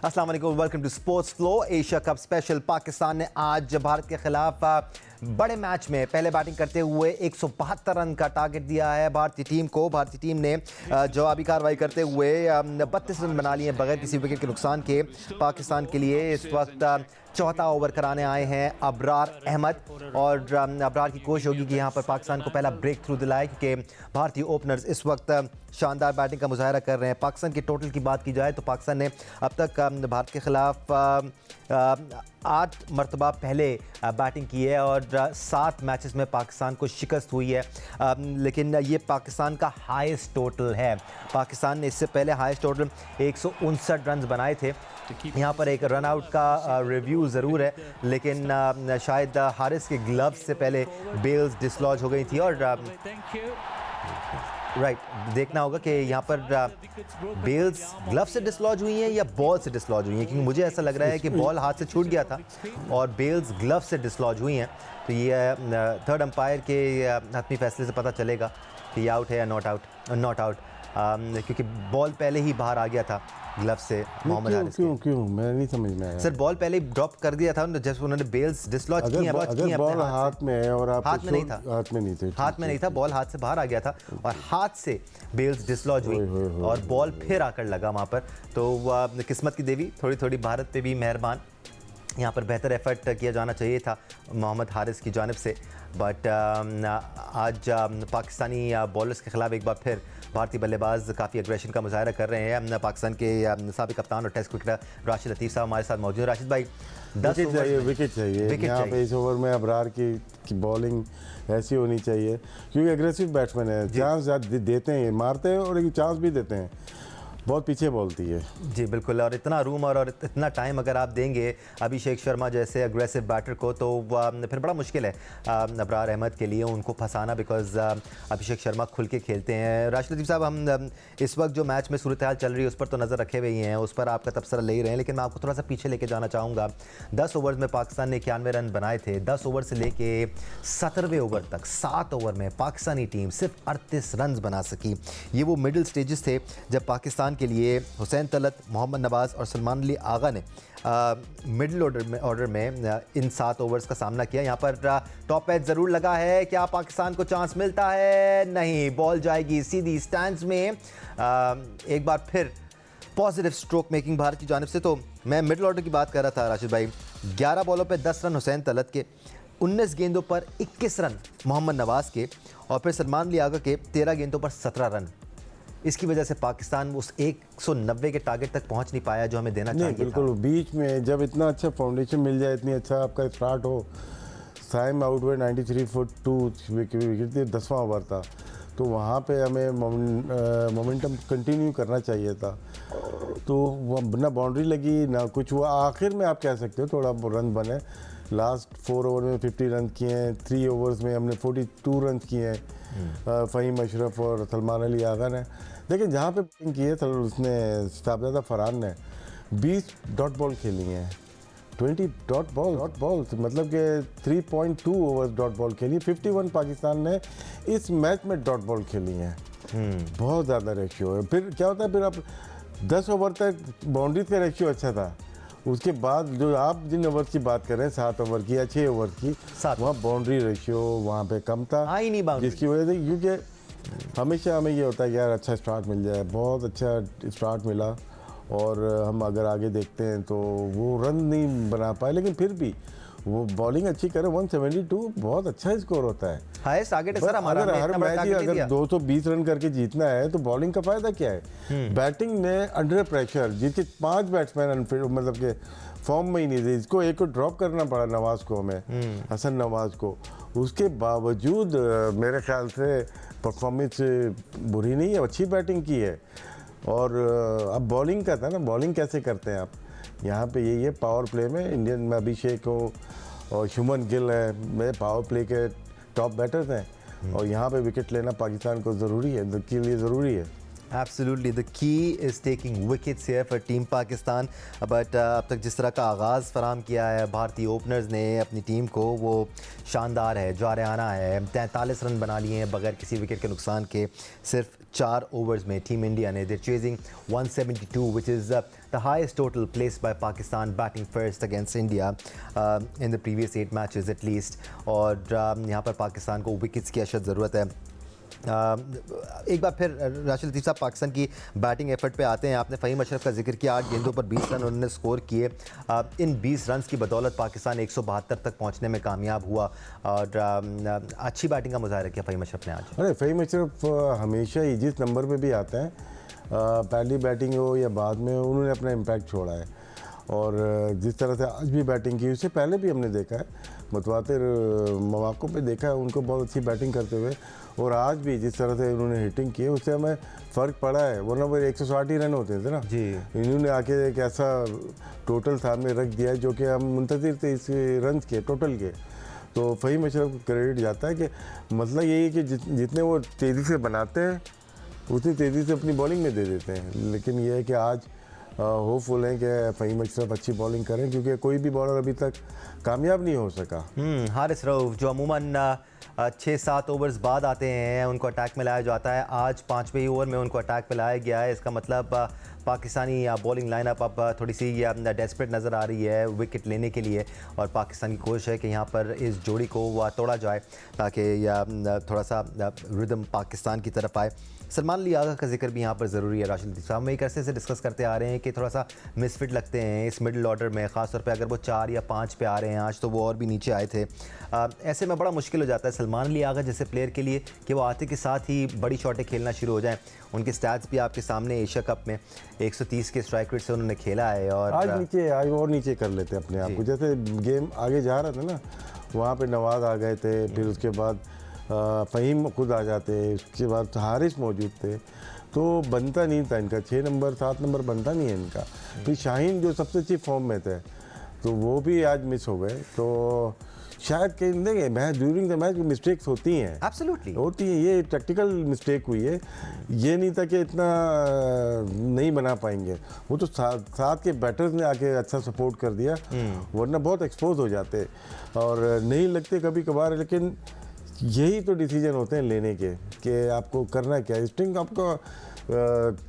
अस्सलाम वालेकुम, welcome to sports flow. Asia cup special. Pakistan ने आज भारत के खिलाफ बड़े मैच में पहले बैटिंग करते हुए 172 रन का टारगेट दिया है भारतीय टीम को। भारतीय टीम ने जवाबी कार्रवाई करते हुए 32 रन बना लिए बगैर किसी विकेट के नुकसान के। पाकिस्तान के लिए इस वक्त चौथा ओवर कराने आए हैं अबरार अहमद और अबरार की कोशिश होगी कि यहाँ पर पाकिस्तान को पहला ब्रेक थ्रू दिलाए, क्योंकि भारतीय ओपनर्स इस वक्त शानदार बैटिंग का मुजाहरा कर रहे हैं। पाकिस्तान के टोटल की बात की जाए तो पाकिस्तान ने अब तक भारत के खिलाफ 8 मरतबा पहले बैटिंग की है और 7 मैचेस में पाकिस्तान को शिकस्त हुई है, लेकिन ये पाकिस्तान का हाईएस्ट टोटल है। पाकिस्तान ने इससे पहले हाईएस्ट टोटल 159 रन बनाए थे। यहाँ पर एक रन आउट का रिव्यू ज़रूर है, लेकिन शायद हारिस के ग्लव्स से पहले बेल्स डिसलॉज हो गई थी और देखना होगा कि यहाँ पर बेल्स ग्लव से डिसलॉज हुई हैं या बॉल से डिसलॉज हुई हैं, क्योंकि मुझे ऐसा लग रहा है कि बॉल हाथ से छूट गया था और बेल्स ग्लव से डिसलॉज हुई हैं। तो ये थर्ड अंपायर के हतमी फैसले से पता चलेगा कि ये आउट है या नॉट आउट, क्योंकि बॉल पहले ही बाहर आ गया था ग्लव से मोहम्मद हारिस। क्यों मैं नहीं समझ में आया सर, बॉल पहले ही ड्रॉप कर दिया था जब उन्होंने बेल्स डिसलॉज की हैं। अगर बॉल हाथ में है और आप हाथ में नहीं था, हाथ में नहीं था, बॉल हाथ से बाहर आ गया था और हाथ से बेल्स डिसलॉज हुई और बॉल फिर आकर लगा वहाँ पर। तो किस्मत की देवी थोड़ी थोड़ी भारत पे भी मेहरबान। यहाँ पर बेहतर एफर्ट किया जाना चाहिए था मोहम्मद हारिस की जानिब से, बट आज पाकिस्तानी बॉलर्स के खिलाफ एक बार फिर भारतीय बल्लेबाज काफ़ी एग्रेशन का मुजाहरा कर रहे हैं। पाकिस्तान के साबिक कप्तान और टेस्ट क्रिकेटर राशिद लतीफ़ साहब हमारे साथ मौजूद हैं। राशिद भाई, 10 विकेट चाहिए यहाँ पे इस ओवर में। अबरार की बॉलिंग ऐसी होनी चाहिए क्योंकि एग्रेसिव बैट्समैन है, चांस देते हैं, मारते हैं और एक चांस भी देते हैं, बहुत पीछे बोलती है। जी बिल्कुल, और इतना रूम और इतना टाइम अगर आप देंगे अभिषेक शर्मा जैसे एग्रेसिव बैटर को तो फिर बड़ा मुश्किल है अबरार अहमद के लिए उनको फंसाना, बिकॉज अभिषेक शर्मा खुल के खेलते हैं। राशिद लतीफ़ साहब, हम इस वक्त जो मैच में सूरत हाल चल रही है उस पर तो नज़र रखे हुए ही हैं, उस पर आपका तबसरा ले ही रहे हैं, लेकिन मैं आपको थोड़ा सा पीछे लेके जाना चाहूँगा। 10 ओवर्स में पाकिस्तान ने 91 रन बनाए थे। 10 ओवर से लेके 17वें ओवर तक 7 ओवर में पाकिस्तानी टीम सिर्फ 38 रन बना सकी। ये वो मिडिल स्टेजेस थे जब पाकिस्तान के लिए हुसैन तलत, मोहम्मद नवाज़ और सलमान अली आगा ने मिडिल ऑर्डर में इन 7 ओवर्स का सामना किया। यहाँ पर टॉप एज ज़रूर लगा है, क्या पाकिस्तान को चांस मिलता है? नहीं, बॉल जाएगी सीधी स्टैंड्स में। एक बार फिर पॉजिटिव स्ट्रोक मेकिंग भारत की जानिब से। तो मैं मिडिल ऑर्डर की बात कर रहा था राशिद भाई। 11 बॉलों पर 10 रन हुसैन तलत के, 19 गेंदों पर 21 रन मोहम्मद नवाज़ के और फिर सलमान अली आगा के 13 गेंदों पर 17 रन। इसकी वजह से पाकिस्तान उस 190 के टारगेट तक पहुंच नहीं पाया जो हमें देना चाहिए। बिल्कुल था। बीच में जब इतना अच्छा फाउंडेशन मिल जाए, इतनी अच्छा आपका स्टार्ट हो, साइम आउट हुए 93 फॉर 2 विकेट थी, 10वां ओवर था, तो वहाँ पे हमें मोमेंटम कंटिन्यू करना चाहिए था। तो ना बाउंड्री लगी ना कुछ हुआ। आखिर में आप कह सकते हो थोड़ा रन बने। लास्ट 4 ओवर में 50 रन किए हैं, 3 ओवर्स में हमने 42 रन किए हैं फ़हीम अशरफ और सलमान अली आगा ने। लेकिन जहाँ पे बैटिंग की है उसने साबिदा फरहान ने 20 डॉट बॉल खेली हैं, 20 डॉट बॉल मतलब कि 3.2 ओवर्स डॉट बॉल खेली। 51 पाकिस्तान ने इस मैच में डॉट बॉल खेली हैं। बहुत ज़्यादा रेशियो है। फिर क्या होता है, फिर आप 10 ओवर तक बाउंड्रीज का रेशियो अच्छा था, उसके बाद जो आप जिन ओवर की बात कर रहे हैं 7 ओवर की या 6 ओवर की, वहाँ बाउंड्री रेशियो वहाँ पे कम था, जिसकी वजह से, क्योंकि हमेशा हमें ये होता है कि यार अच्छा स्टार्ट मिल जाए। बहुत अच्छा स्टार्ट मिला और हम अगर आगे देखते हैं तो वो रन नहीं बना पाए, लेकिन फिर भी वो बॉलिंग अच्छी करे। 172 बहुत अच्छा स्कोर होता है। सर हमारा अगर हर मैच ही अगर 220 रन करके जीतना है तो बॉलिंग का फायदा क्या है? बैटिंग में अंडर प्रेशर जिसके 5 बैट्समैन मतलब के फॉर्म में ही नहीं थे, इसको एक को ड्रॉप करना पड़ा नवाज को, हमें हसन नवाज को। उसके बावजूद मेरे ख्याल से परफॉर्मेंस बुरी नहीं है, अच्छी बैटिंग की है। और अब बॉलिंग का था ना, बॉलिंग कैसे करते हैं आप? यहाँ पे यही है, पावर प्ले में इंडियन में अभिषेक हो और शुभमन गिल है, मेरे पावर प्ले के टॉप बैटर्स हैं और यहाँ पे विकेट लेना पाकिस्तान को ज़रूरी है, के लिए ज़रूरी है। Absolutely, the key is taking wickets here for Team Pakistan. But अब तक जिस तरह का आगाज़ फराम किया है भारतीय ओपनर्स ने अपनी टीम को, वो शानदार है, जारहाना है। 43 रन बना लिए हैं बगैर किसी विकेट के नुकसान के सिर्फ 4 ओवर्स में टीम इंडिया ने। They're chasing 172, which is the highest total placed by Pakistan batting first against India in the previous 8 matches at least. और यहाँ पर पाकिस्तान को विकेट्स की अशद ज़रूरत है। एक बार फिर राशिद लतीफ़ साहब पाकिस्तान की बैटिंग एफर्ट पे आते हैं। आपने फ़हीम अशरफ का जिक्र किया, 8 गेंदों पर 20 रन उन्होंने स्कोर किए। इन 20 रन्स की बदौलत पाकिस्तान 172 तक पहुंचने में कामयाब हुआ और अच्छी बैटिंग का मुजाहरा किया फ़हीम अशरफ ने आज। अरे फ़हीम अशरफ हमेशा ही जिस नंबर पे भी आते हैं, पहली बैटिंग हो या बाद में, उन्होंने अपना इम्पैक्ट छोड़ा है। और जिस तरह से आज भी बैटिंग की, उससे पहले भी हमने देखा है, मुतवातिर मौक़ों पे देखा है उनको बहुत अच्छी बैटिंग करते हुए। और आज भी जिस तरह से उन्होंने हिटिंग की है, उससे हमें फ़र्क पड़ा है। वरना वो 160 ही रन होते थे ना जी। इन्होंने आके एक ऐसा टोटल सामने रख दिया जो कि हम मुंतज़िर थे इस रन के टोटल के। तो फ़हीम अशरफ को क्रेडिट जाता है कि मतलब यही है कि जितने वो तेज़ी से बनाते हैं उतनी तेज़ी से अपनी बॉलिंग में दे देते हैं। लेकिन यह है कि आज होपफुल हैं कि फ़हीम अशरफ अच्छी बॉलिंग करें, क्योंकि कोई भी बॉलर अभी तक कामयाब नहीं हो सका। हारिस रऊफ़ जो अमूमन 6-7 ओवर्स बाद आते हैं, उनको अटैक में लाया जाता है। आज 5वें ही ओवर में उनको अटैक में लाया गया है। इसका मतलब पाकिस्तानी बॉलिंग लाइनअप अब थोड़ी सी डेस्परेट नज़र आ रही है विकेट लेने के लिए। और पाकिस्तान की कोशिश है कि यहाँ पर इस जोड़ी को तोड़ा जाए ताकि थोड़ा सा रिदम पाकिस्तान की तरफ आए। सलमान अली आगा का जिक्र भी यहाँ पर ज़रूरी है। राशिद लतीफ़ साहब, हम एक अरसे से डिस्कस करते आ रहे हैं कि थोड़ा सा मिसफिट लगते हैं इस मिडिल ऑर्डर में, ख़ासतौर पे अगर वो 4 या 5 पे आ रहे हैं। आज तो वो और भी नीचे आए थे। ऐसे में बड़ा मुश्किल हो जाता है सलमान अली आगा जैसे प्लेयर के लिए कि वो आते के साथ ही बड़ी शॉटें खेलना शुरू हो जाएँ। उनके स्टैट्स भी आपके सामने, एशिया कप में 130 के स्ट्राइक रेट से उन्होंने खेला है। और आज और नीचे कर लेते अपने आप को। जैसे गेम आगे जा रहा था ना, वहाँ पे नवाज़ आ गए थे, फिर उसके बाद फ़हीम खुद आ जाते, उसके बाद हारिस मौजूद थे, तो बनता नहीं था इनका 6 नंबर 7 नंबर बनता नहीं है इनका। फिर शाहीन जो सबसे अच्छी फॉर्म में थे, तो वो भी आज मिस हो गए। तो शायद कहीं देंगे match during the match mistakes होती हैं, एब्सोल्युटली होती है। ये टैक्टिकल मिस्टेक हुई है, ये नहीं था कि इतना नहीं बना पाएंगे। वो तो साथ के बैटर्स ने आके अच्छा सपोर्ट कर दिया, वरना बहुत एक्सपोज हो जाते और नहीं लगते कभी कभार। लेकिन यही तो डिसीजन होते हैं लेने के कि आपको करना क्या है। स्टिंग आपका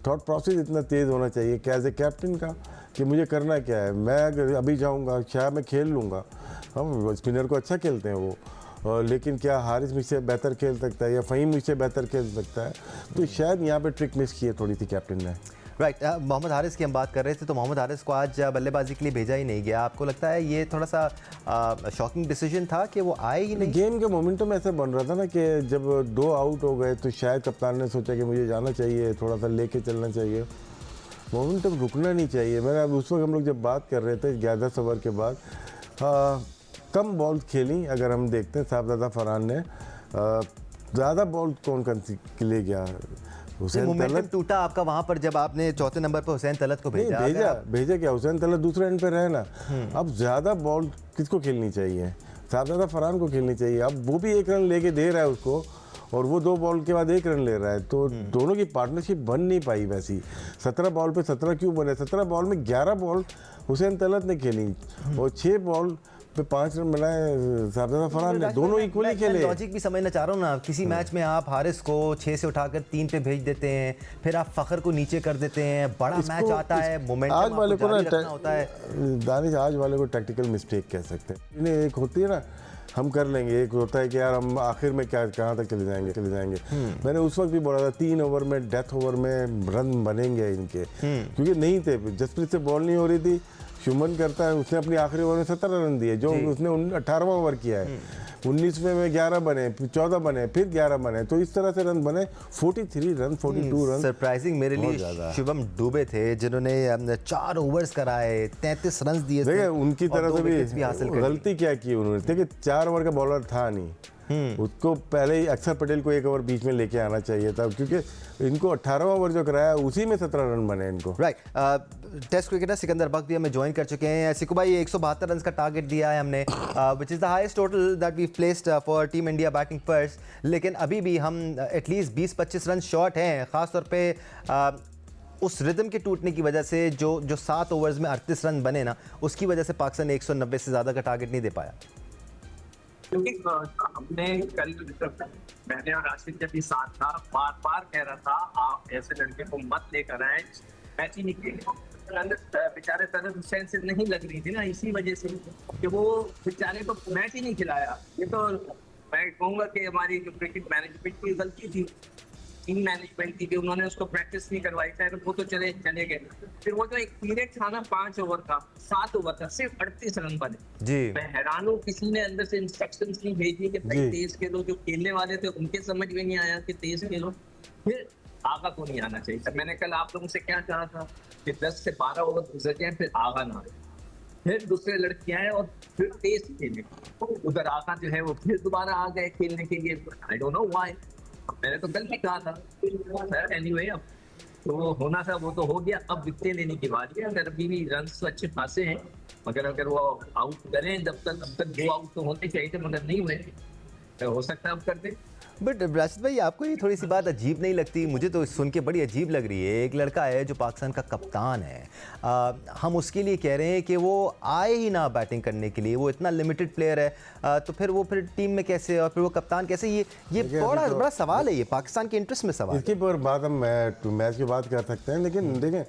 थॉट प्रोसेस इतना तेज़ होना चाहिए कि एज ए कैप्टन का कि मुझे करना क्या है। मैं अगर अभी जाऊंगा, शायद मैं खेल लूँगा, हम स्पिनर को अच्छा खेलते हैं वो, लेकिन क्या हारिस मुझसे बेहतर खेल सकता है या फ़हीम मुझसे बेहतर खेल सकता है। तो शायद यहाँ पे ट्रिक मिस की है थोड़ी सी कैप्टन ने। राइट। मोहम्मद हारिस की हम बात कर रहे थे, तो मोहम्मद हारिस को आज बल्लेबाजी के लिए भेजा ही नहीं गया। आपको लगता है ये थोड़ा सा शॉकिंग डिसीजन था कि वो आए ही नहीं? गेम का मोमेंटम ऐसा बन रहा था ना कि जब 2 आउट हो गए तो शायद कप्तान ने सोचा कि मुझे जाना चाहिए, थोड़ा सा लेके चलना चाहिए, मोमेंटम रुकना नहीं चाहिए। मैंने अब उस वक्त हम लोग जब बात कर रहे थे 11 ओवर के बाद, कम बॉल खेली। अगर हम देखते हैं साहबजादा फरहान ने ज़्यादा बॉल कौन के लिए गया, हुसैन तलत टूटा आपका वहां पर जब आपने 4थे नंबर पर हुसैन तलत को भेजा क्या, हुसैन तलत दूसरे एंड पे रहे ना। अब ज़्यादा बॉल किसको खेलनी चाहिए, साहबजादा फरहान को खेलनी चाहिए। अब वो भी 1 रन लेके दे रहा है उसको, और वो 2 बॉल के बाद 1 रन ले रहा है, तो दोनों की पार्टनरशिप बन नहीं पाई वैसी। 17 बॉल पे 17 क्यों बने? 17 बॉल में 11 बॉल हुसैन तलत ने खेली और 6 बॉल पे 5 रन बनाए साहबजादा फरहान ने, दोनों इक्वली खेले। लॉजिक भी समझना चाह रहा हूँ ना, किसी मैच में आप हारिस को 6 से उठाकर 3 पे भेज देते हैं, फिर आप फ़खर को नीचे कर देते हैं, बड़ा मैच आता है, मोमेंटम आज वाले को ना होता है। दानिश, आज वाले को टैक्टिकल मिस्टेक कह सकते हैं। इन्हें एक होती है ना, हम कर लेंगे, एक होता है कि यार हम आखिर में क्या कहाँ तक चले जाएंगे। मैंने उस वक्त भी बोला था 3 ओवर में, डेथ ओवर में रन बनेंगे इनके, क्योंकि नहीं थे। जसप्रीत से बॉल नहीं हो रही थी, शुमन करता है, उसने अपनी आखिरी ओवर में 17 रन दिए, जो उसने 18वां ओवर किया है। 19वें में 11 बने, फिर 14 बने, फिर 11 बने, तो इस तरह से रन बने 43 रन 42 रन। सरप्राइजिंग मेरे लिए शिवम दुबे थे जिन्होंने 4 ओवर्स कराए, 33 रन दिए। देखिए उनकी तरफ से भी हासिल गलती क्या की उन्होंने, देखिए 4 ओवर का बॉलर था नहीं, उसको पहले ही अक्षर पटेल को 1 ओवर बीच में लेके आना चाहिए था, क्योंकि इनको 18वां ओवर जो कराया उसी में 17 रन बने इनको। राइट टेस्ट क्रिकेटर सिकंदर बख्त भी हमें ज्वाइन कर चुके हैं। सिकू भाई 172 रन का टारगेट दिया है हमने, which is the highest total that we placed for team India batting first, लेकिन अभी भी हम एटलीस्ट 20-25 रन शॉर्ट हैं, ख़ासतौर पे उस रिदम के टूटने की वजह से जो 7 ओवर्स में 38 रन बने ना, उसकी वजह से पाकिस्तान 190 से ज़्यादा का टारगेट नहीं दे पाया। क्योंकि हमने कल मैंने और राशिद जब भी साथ था, बार बार कह रहा था आप ऐसे लड़के को मत लेकर आए, मैच ही नहीं खेले। बेचारे तरह हुसैन से नहीं लग रही थी ना, इसी वजह से कि वो बेचारे को मैच ही नहीं खिलाया। ये तो मैं कहूँगा कि हमारी जो क्रिकेट मैनेजमेंट की गलती थी, टीम मैनेजमेंट की, कि उन्होंने उसको प्रैक्टिस नहीं करवाई। चाहे वो तो चले गए, फिर वो जो एक पीरियड था ना 5 ओवर का, 7 ओवर का, सिर्फ 38 रन बने। जी मैं हैरान हूँ, किसी ने अंदर से इंस्ट्रक्शंस नहीं भेजी कि भाई तेज खेलो। जो खेलने वाले थे उनके समझ में नहीं आया कि तेज खेलो। फिर आगा को नहीं आना चाहिए। तो मैंने कल आप लोगों से क्या कहा था कि 10 से 12 ओवर गुजर जाए, फिर आगा ना आए, फिर दूसरे लड़के आए और फिर तेज खेले। उधर आगा जो है वो फिर दोबारा आ गए खेलने के लिए। आई डोंट नो व्हाई, मैंने तो कल भी कहा था। एनीवे, अब तो होना था वो तो हो गया। अब विकेट लेने की बात है। अगर अभी भी रन तो अच्छे खासे हैं, मगर अगर वो आउट करें अब तक 2 आउट तो होने चाहिए थे, मगर नहीं हुए। तो हो सकता है अब कर दें। बट राशिद भाई, आपको ये थोड़ी सी बात अजीब नहीं लगती? मुझे तो सुन के बड़ी अजीब लग रही है। एक लड़का है जो पाकिस्तान का कप्तान है, हम उसके लिए कह रहे हैं कि वो आए ही ना बैटिंग करने के लिए, वो इतना लिमिटेड प्लेयर है, तो फिर वो टीम में कैसे, और फिर वो कप्तान कैसे? ये बड़ा सवाल है, ये पाकिस्तान के इंटरेस्ट में सवाल। इसके पर बात हम मैच की बात कर सकते हैं, लेकिन देखें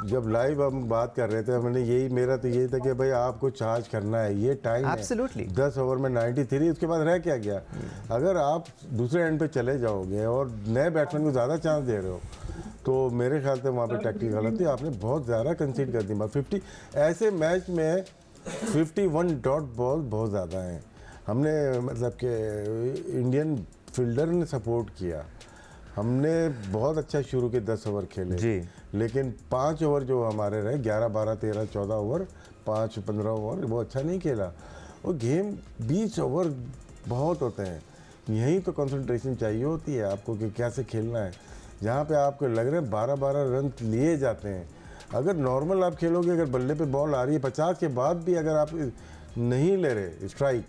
जब लाइव हम बात कर रहे थे, हमने मेरा तो यही था कि भाई आपको चार्ज करना है, ये टाइम है 10 ओवर में 93, उसके बाद रह क्या गया। अगर आप दूसरे एंड पे चले जाओगे और नए बैट्समैन को ज़्यादा चांस दे रहे हो, तो मेरे ख्याल से वहाँ पे टैक्टिक गलत थी। आपने बहुत ज़्यादा कंसीड कर दी। 50 ऐसे मैच में 51 डॉट बॉल बहुत ज़्यादा हैं। हमने मतलब कि इंडियन फील्डर ने सपोर्ट किया, हमने बहुत अच्छा शुरू के 10 ओवर खेले जी, लेकिन 5 ओवर जो हमारे रहे 11, 12, 13, 14 ओवर, 5, 15 ओवर, वो अच्छा नहीं खेला। और गेम 20 ओवर बहुत होते हैं, यहीं तो कंसंट्रेशन चाहिए होती है आपको कि कैसे खेलना है। जहाँ पे आपको लग रहे हैं 12-12 रन लिए जाते हैं, अगर नॉर्मल आप खेलोगे, अगर बल्ले पे बॉल आ रही है 50 के बाद भी अगर आप नहीं ले रहे स्ट्राइक,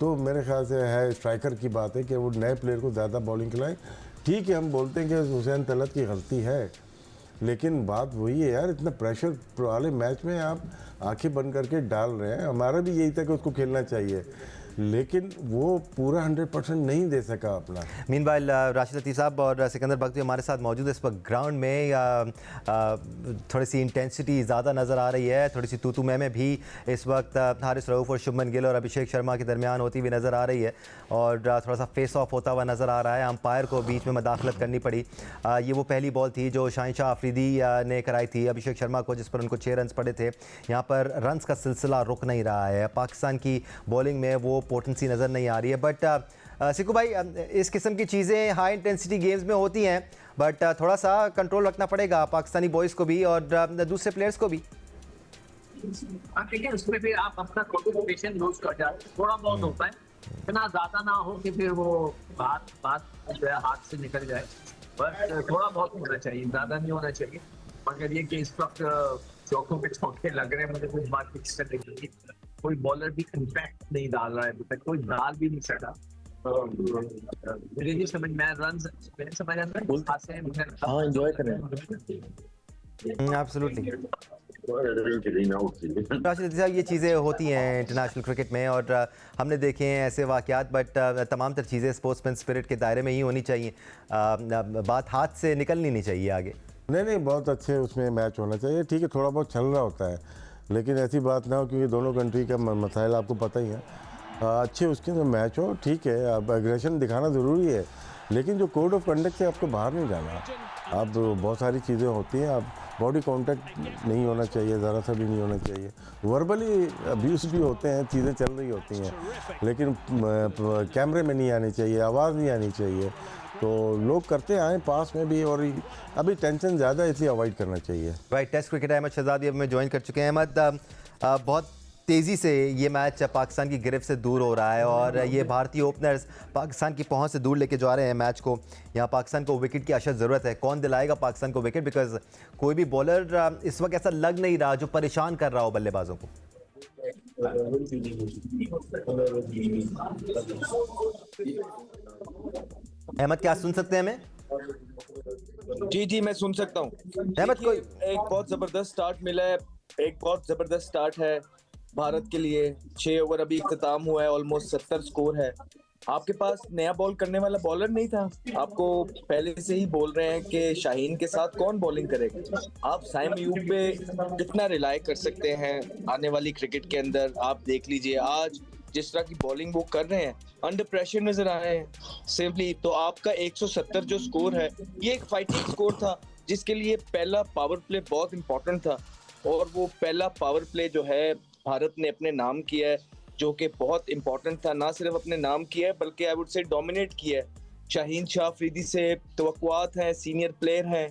तो मेरे ख्याल से है स्ट्राइकर की बात है कि वो नए प्लेयर को ज़्यादा बॉलिंग खिलाएं। ठीक है, हम बोलते हैं कि हुसैन तलत की गलती है, लेकिन बात वही है यार, इतना प्रेशर वाले मैच में आप आंखें बंद करके डाल रहे हैं। हमारा भी यही था कि उसको खेलना चाहिए, लेकिन वो पूरा 100% नहीं दे सका अपना। मीनवाइल राशिद लतीफ़ साहब और सिकंदर बख्त भी हमारे साथ मौजूद है इस वक्त ग्राउंड में। थोड़ी सी इंटेंसिटी ज़्यादा नज़र आ रही है, थोड़ी सी तू मैं भी इस वक्त हारिस रऊफ़ और शुभमन गिल और अभिषेक शर्मा के दरमियान होती हुई नज़र आ रही है, और थोड़ा सा फेस ऑफ होता हुआ नज़र आ रहा है। अंपायर को बीच में मदाखलत करनी पड़ी। ये वो पहली बॉल थी जो शाहिनशाह अफरीदी ने कराई थी अभिषेक शर्मा को, जिस पर उनको 6 रन पड़े थे। यहाँ पर रन्स का सिलसिला रुक नहीं रहा है, पाकिस्तान की बॉलिंग में वो पोटेंसी नज़र नहीं आ रही है। बट सिकू भाई, इस किस्म की चीज़ें हाई इंटेंसिटी गेम्स में होती हैं, बट थोड़ा सा कंट्रोल रखना पड़ेगा पाकिस्तानी बॉयज़ को भी और दूसरे प्लेयर्स को भी। ठीक है, उसमें फिर आप अपना कंसंट्रेशन लूज कर जाते, थोड़ा बहुत होता है, इतना ज़्यादा ना हो कि फिर वो बात जो है हाथ से निकल जाए। बस थोड़ा बहुत होना चाहिए, ज़्यादा नहीं होना चाहिए। मगर ये कि इस वक्त चौकों पे चौके लग रहे हैं, मुझे कुछ बात फिक्स करने के लिए कोई बॉलर भी इम्पैक्ट नहीं डाल रहा है अभी तक, कोई डाल भी नहीं सका। मुझे नहीं समझ में रन समझ आता है, एंजॉय करें। एब्सोल्युटली राशिद साहब, ये चीज़ें होती हैं इंटरनेशनल क्रिकेट में और हमने देखे हैं ऐसे वाक़यात, बट तमाम तर चीज़ें स्पोर्ट्समैन स्पिरिट के दायरे में ही होनी चाहिए। बात हाथ से निकलनी नहीं चाहिए आगे। नहीं, बहुत अच्छे उसमें मैच होना चाहिए। ठीक है, थोड़ा बहुत चल रहा होता है, लेकिन ऐसी बात ना हो, क्योंकि दोनों कंट्री का मसाइल आपको पता ही है। अच्छे उसके जो मैच हो, ठीक है, अब एग्रेशन दिखाना ज़रूरी है, लेकिन जो कोड ऑफ कंडक्ट से आपको बाहर नहीं जाना। अब बहुत सारी चीज़ें होती हैं, अब बॉडी कांटेक्ट नहीं होना चाहिए, ज़रा सा भी नहीं होना चाहिए। वर्बली अब्यूज़ भी होते हैं, चीज़ें चल रही होती हैं, लेकिन कैमरे में नहीं आनी चाहिए, आवाज़ नहीं आनी चाहिए। तो लोग करते आए पास में भी, और अभी टेंशन ज़्यादा है, इसलिए अवॉइड करना चाहिए। राइट, टेस्ट क्रिकेटर अहमद शहजादी अब में ज्वाइन कर चुके हैं। अहमद, बहुत तेज़ी से ये मैच पाकिस्तान की गिरफ्त से दूर हो रहा है और ये भारतीय ओपनर्स पाकिस्तान की पहुंच से दूर लेके जा रहे हैं मैच को। यहाँ पाकिस्तान को विकेट की अशद ज़रूरत है। कौन दिलाएगा पाकिस्तान को विकेट? बिकॉज कोई भी बॉलर इस वक्त ऐसा लग नहीं रहा जो परेशान कर रहा हो बल्लेबाजों को। अहमद, क्या सुन सकते हैं हमें? जी जी, मैं सुन सकता हूँ। अहमद, कोई एक बहुत जबरदस्त स्टार्ट मिला है, एक बहुत जबरदस्त स्टार्ट है भारत के लिए। 6 ओवर अभी इख्तिताम हुआ है, ऑलमोस्ट 70 स्कोर है। आपके पास नया बॉल करने वाला बॉलर नहीं था। आपको पहले से ही बोल रहे हैं कि शाहीन के साथ कौन बॉलिंग करेगा। आप साइम अयूब पे कितना रिलाय कर सकते हैं आने वाली क्रिकेट के अंदर। आप देख लीजिए आज जिस तरह की बॉलिंग वो कर रहे हैं, अंडर प्रेशर नजर आ रहे हैं सिंपली। तो आपका 170 जो स्कोर है, ये एक फाइटिंग स्कोर था जिसके लिए पहला पावर प्ले बहुत इंपॉर्टेंट था। और वो पहला पावर प्ले जो है भारत ने अपने नाम किया है, जो कि बहुत इंपॉर्टेंट था। ना सिर्फ अपने नाम किया है बल्कि आई वुड से डोमिनेट किया है। शाहीन शाह अफरीदी से तवक्कुआत हैं, सीनियर प्लेयर हैं,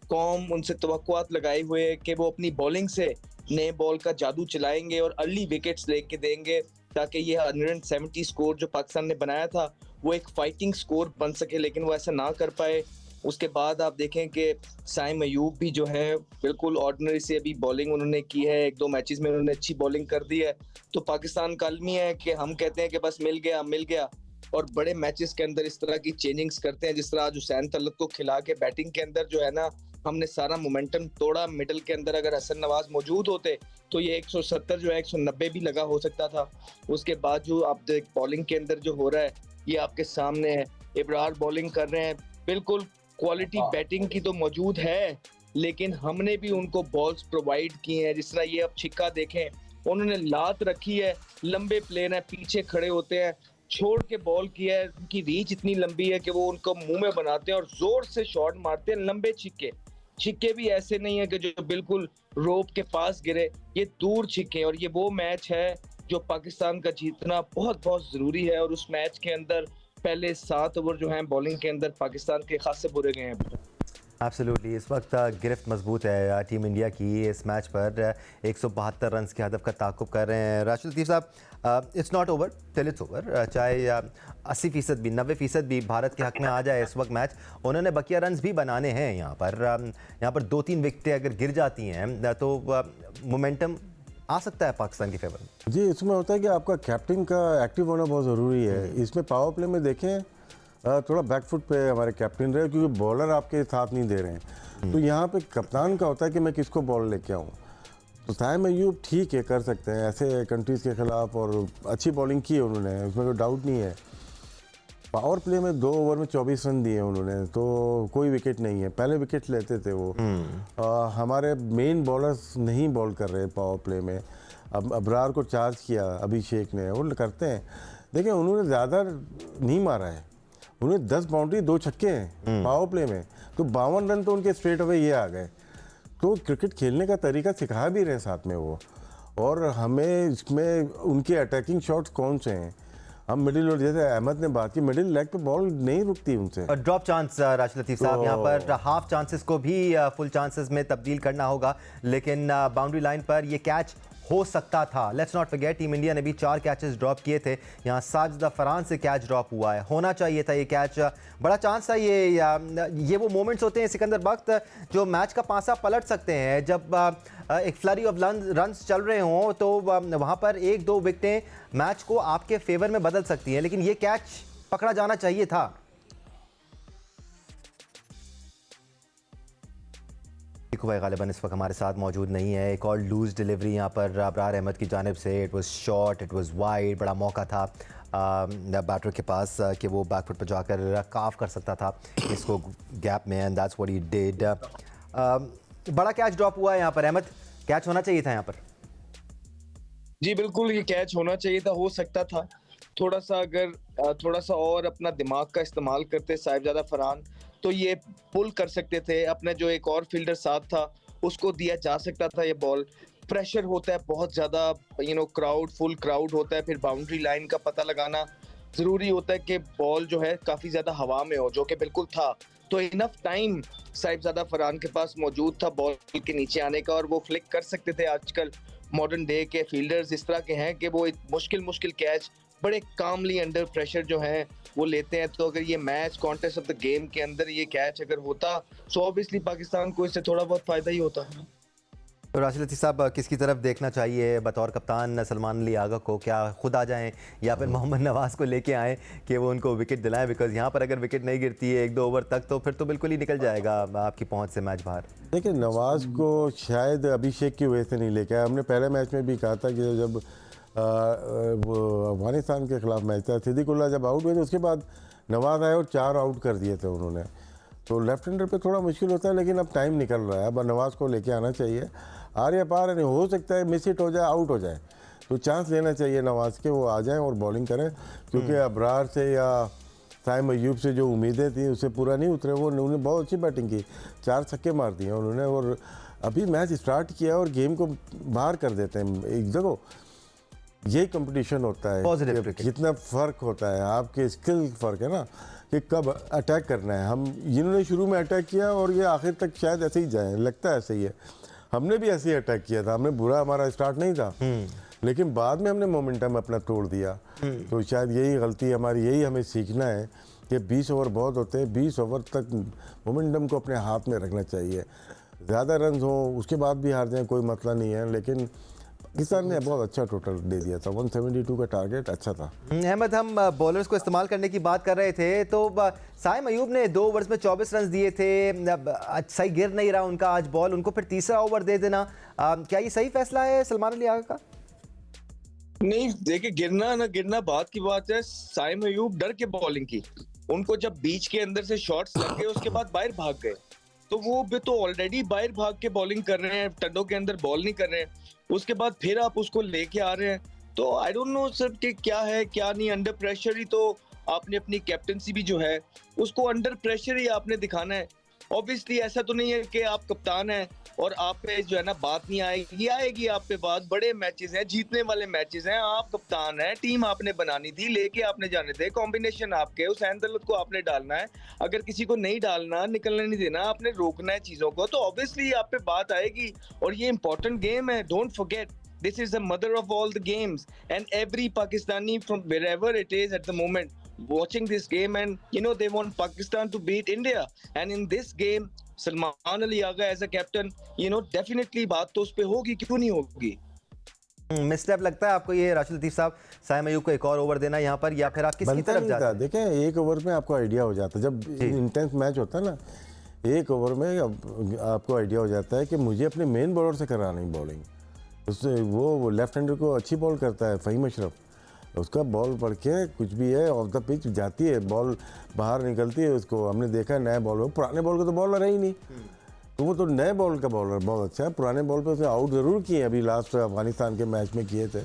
कौम उनसे तवक्कुआत लगाए हुए है कि वो अपनी बॉलिंग से नए बॉल का जादू चलाएंगे और अर्ली विकेट्स लेके देंगे ताकि ये 170 स्कोर जो पाकिस्तान ने बनाया था वो एक फाइटिंग स्कोर बन सके, लेकिन वो ऐसा ना कर पाए। उसके बाद आप देखें कि साइम अयूब भी जो है बिल्कुल ऑर्डिनरी से अभी बॉलिंग उन्होंने की है। 1-2 मैचेस में उन्होंने अच्छी बॉलिंग कर दी है। तो पाकिस्तान का अलमी है कि हम कहते हैं कि बस मिल गया, और बड़े मैचेस के अंदर इस तरह की चेंजिंग्स करते हैं। जिस तरह आज हुसैन तलत को खिला के बैटिंग के अंदर जो है ना, हमने सारा मोमेंटम तोड़ा। मिडल के अंदर अगर हसन नवाज मौजूद होते तो ये 170 जो है 190 भी लगा हो सकता था। उसके बाद जो आप बॉलिंग के अंदर जो हो रहा है ये आपके सामने है। इब्रार बॉलिंग कर रहे हैं, बिल्कुल क्वालिटी बैटिंग की तो मौजूद है, लेकिन हमने भी उनको बॉल्स प्रोवाइड किए हैं। जिस तरह ये अब छिक्का देखें, उन्होंने लात रखी है, लंबे प्लेयर हैं, पीछे खड़े होते हैं, छोड़ के बॉल किया है। उनकी रीच इतनी लंबी है कि वो उनको मुंह में बनाते हैं और जोर से शॉट मारते हैं। लंबे छिक्के भी ऐसे नहीं है कि जो बिल्कुल रोप के पास गिरे, ये दूर छिक्के। और ये वो मैच है जो पाकिस्तान का जीतना बहुत बहुत जरूरी है। और उस मैच के अंदर पहले 7 ओवर जो हैं बॉलिंग के अंदर पाकिस्तान के खासे बुरे गए हैं। एब्सोल्युटली, इस वक्त गिरफ्त मजबूत है टीम इंडिया की। इस मैच पर 172 रन के हदफ का ताक़ुब कर रहे हैं राशिद लतीफ़ साहब। It's not over till it's over. चाहे 80% भी 90% भी भारत के हक़ में आ जाए इस वक्त मैच, उन्होंने बकिया रन्स भी बनाने हैं। यहाँ पर 2-3 विकेटें अगर गिर जाती हैं तो मोमेंटम आ सकता है पाकिस्तान के फेवर में। जी, इसमें होता है कि आपका कैप्टन का एक्टिव होना बहुत ज़रूरी है। इसमें पावर प्ले में देखें थोड़ा बैकफुट पे हमारे कैप्टन रहे, क्योंकि बॉलर आपके साथ नहीं दे रहे हैं। तो यहाँ पे कप्तान का होता है कि मैं किसको बॉल लेके आऊँ। तो साइम अयूब ठीक है, कर सकते हैं ऐसे कंट्रीज़ के ख़िलाफ़, और अच्छी बॉलिंग की है उन्होंने, उसमें कोई डाउट नहीं है। पावर प्ले में 2 ओवर में 24 रन दिए उन्होंने, तो कोई विकेट नहीं है। पहले विकेट लेते थे वो। हमारे मेन बॉलर्स नहीं बॉल कर रहे पावर प्ले में। अब अबरार को चार्ज किया अभिषेक ने, वो करते हैं। देखिए, उन्होंने ज़्यादा नहीं मारा है, उन्हें 10 बाउंड्री 2 छक्के हैं पावर प्ले में, तो 52 रन तो उनके स्ट्रेट अवे ये आ गए। तो क्रिकेट खेलने का तरीका सिखा भी रहे हैं साथ में वो। और हमें इसमें उनके अटैकिंग शॉट्स कौन से हैं, हम मिडिल, और जैसे अहमद ने बात की, मिडिल लेग पे बॉल नहीं रुकती उनसे। और ड्रॉप चांस राशिद लतीफ़ साहब, यहाँ पर हाफ चांसेस को भी फुल चांसेस में तब्दील करना होगा, लेकिन बाउंड्री लाइन पर ये कैच हो सकता था। Let's not forget, team India ने भी 4 कैचेस ड्रॉप किए थे। यहाँ साजिदा फरहान से कैच ड्रॉप हुआ है, होना चाहिए था ये कैच, बड़ा चांस था। ये वो मोमेंट्स होते हैं सिकंदर वक्त जो मैच का पासा पलट सकते हैं। जब एक फ्लरी ऑफ रन्स चल रहे हों तो वहाँ पर 1-2 विकेटें मैच को आपके फेवर में बदल सकती हैं, लेकिन ये कैच पकड़ा जाना चाहिए था। भाई गालिबन इस वक्त हमारे साथ मौजूद नहीं है। एक और लूज डिलीवरी यहाँ पर अबरार अहमद की जानिब से। It was short, it was wide, बड़ा मौका था बैटर के पास कि वो बैकफुट पर जाकर काफ कर सकता था इसको गैप में, and that's what he did. बड़ा कैच ड्रॉप हुआ है यहाँ पर। अहमद, कैच होना चाहिए था यहाँ पर। जी बिल्कुल, ये कैच होना चाहिए था, हो सकता था। थोड़ा सा अगर थोड़ा सा और अपना दिमाग का इस्तेमाल करते साहिबजादा फरहान, तो ये पुल कर सकते थे। अपने जो एक और फील्डर साथ था उसको दिया जा सकता था ये बॉल। प्रेशर होता है बहुत ज़्यादा, क्राउड, फुल क्राउड होता है, फिर बाउंड्री लाइन का पता लगाना ज़रूरी होता है कि बॉल जो है काफ़ी ज़्यादा हवा में हो, जो कि बिल्कुल था। तो इनफ टाइम साहिबजादा फरहान के पास मौजूद था बॉल के नीचे आने का, और वो फ्लिक कर सकते थे। आजकल मॉडर्न डे के फील्डर्स इस तरह के हैं कि वो मुश्किल कैच बड़े कामली अंडर प्रेशर जो हैं वो लेते हैं। तो अगर ये match contest of the game के अंदर ये कैच अगर होता तो ऑब्वियसली पाकिस्तान को इससे थोड़ा बहुत फायदा ही होता। तो राशिद लतीफ़ साहब, किसकी तरफ देखना चाहिए बतौर कप्तान सलमान अली आगा को? क्या खुद आ जाएं या फिर मोहम्मद नवाज़ को लेके आएँ कि वो उनको विकेट दिलाएं? बिकॉज यहाँ पर अगर विकेट नहीं गिरती है 1-2 ओवर तक तो फिर तो बिल्कुल ही निकल जाएगा आपकी पहुँच से मैच बाहर। देखिए, नवाज़ को शायद अभिषेक की वजह से नहीं लेके आया। हमने पहले मैच में भी कहा था कि जब वो अफगानिस्तान के खिलाफ मैच था, सिद्दीकुल्ला जब आउट हुए तो उसके बाद नवाज़ आए और 4 आउट कर दिए थे उन्होंने। तो लेफ्ट हैंडर पे थोड़ा मुश्किल होता है, लेकिन अब टाइम निकल रहा है, अब नवाज़ को लेके आना चाहिए। आर या पार नहीं हो सकता है, मिस हिट हो जाए, आउट हो जाए, तो चांस लेना चाहिए नवाज़ के, वो आ जाएं और बॉलिंग करें, क्योंकि अबरार से या साइम अयूब से जो उम्मीदें थी उससे पूरा नहीं उतरे। वो उन्होंने बहुत अच्छी बैटिंग की, 4 छक्के मार दिए उन्होंने, और अभी मैच स्टार्ट किया और गेम को बाहर कर देते हैं। एक देखो, यही कंपटीशन होता है, कितना फ़र्क होता है, आपके स्किल फ़र्क है ना, कि कब अटैक करना है। हम इन्होंने शुरू में अटैक किया और ये आखिर तक शायद ऐसे ही जाए, लगता है ऐसे ही है। हमने भी ऐसे ही अटैक किया था, हमने बुरा हमारा स्टार्ट नहीं था, लेकिन बाद में हमने मोमेंटम अपना तोड़ दिया। तो शायद यही गलती हमारी, यही हमें सीखना है कि 20 ओवर बहुत होते हैं, 20 ओवर तक मोमेंटम को अपने हाथ में रखना चाहिए। ज़्यादा रन हो उसके बाद भी हार जाएं कोई मसला नहीं है, लेकिन पाकिस्तान ने बहुत अच्छा टोटल दे दिया था, 172 का टारगेट अच्छा था। अहमद, हम बॉलर्स को इस्तेमाल करने की बात कर रहे थे, तो साइम अयूब ने 2 ओवर्स में 24 रन दिए थे, सही गिर नहीं रहा उनका आज बॉल, उनको फिर तीसरा ओवर दे देना, क्या ये सही फैसला है सलमान अली आगा का? नहीं, देखिए, गिरना ना गिरना बात की बात है। साइम अयूब डर के बॉलिंग की, उनको जब बीच के अंदर से शॉट्स लग गए उसके बाद बाहर भाग गए, तो वो भी तो ऑलरेडी बाहर भाग के बॉलिंग कर रहे हैं, टड्डों के अंदर बॉल नहीं कर रहे हैं, उसके बाद फिर आप उसको लेके आ रहे हैं। तो आई डोंट नो सर कि क्या है क्या नहीं। अंडर प्रेशर ही तो आपने अपनी कैप्टनसी भी जो है उसको अंडर प्रेशर ही आपने दिखाना है। ऑब्वियसली ऐसा तो नहीं है कि आप कप्तान हैं और आप पे जो है ना बात नहीं आएगी आप पे बात। बड़े मैचेस हैं, जीतने वाले मैचेस हैं, आप कप्तान हैं, टीम आपने बनानी थी, लेके आपने जाने थे, कॉम्बिनेशन आपके, हुसैन दौलत को आपने डालना है। अगर किसी को नहीं डालना, निकलने नहीं देना, आपने रोकना है चीजों को, तो ऑब्वियसली आप पे बात आएगी। और ये इंपॉर्टेंट गेम है, don't forget, this is the mother of all the games, and every Pakistani from wherever it is at the moment watching this game, and you know they want Pakistan to beat India, and in this game Salman Ali Agha as a captain, you know, definitely बात तो उस पे होगी, क्यों नहीं होगी। मिसस्टेप लगता है आपको ये राशिद लतीफ़ साहब, साइम अयूब को एक और ओवर देना यहाँ पर, या फिर आप किसकी तरफ जाते हैं? देखें, 1 ओवर में आपको आइडिया हो जाता है, जब इंटेंस मैच होता है ना, 1 ओवर में आपको आइडिया हो जाता है कि मुझे अपने मेन बॉलर से करानी बॉलिंग। उससे वो लेफ्ट हैंडर को अच्छी बॉल करता है फ़हीम अशरफ, उसका बॉल पढ़ के कुछ भी है ऑफ द पिच जाती है, बॉल बाहर निकलती है, उसको हमने देखा है। नए बॉल, पुराने बॉल का तो बॉलर है ही नहीं, तो वो तो नए बॉल का बॉलर बहुत अच्छा है। पुराने बॉल पे उसने आउट ज़रूर किए, अभी लास्ट अफगानिस्तान के मैच में किए थे,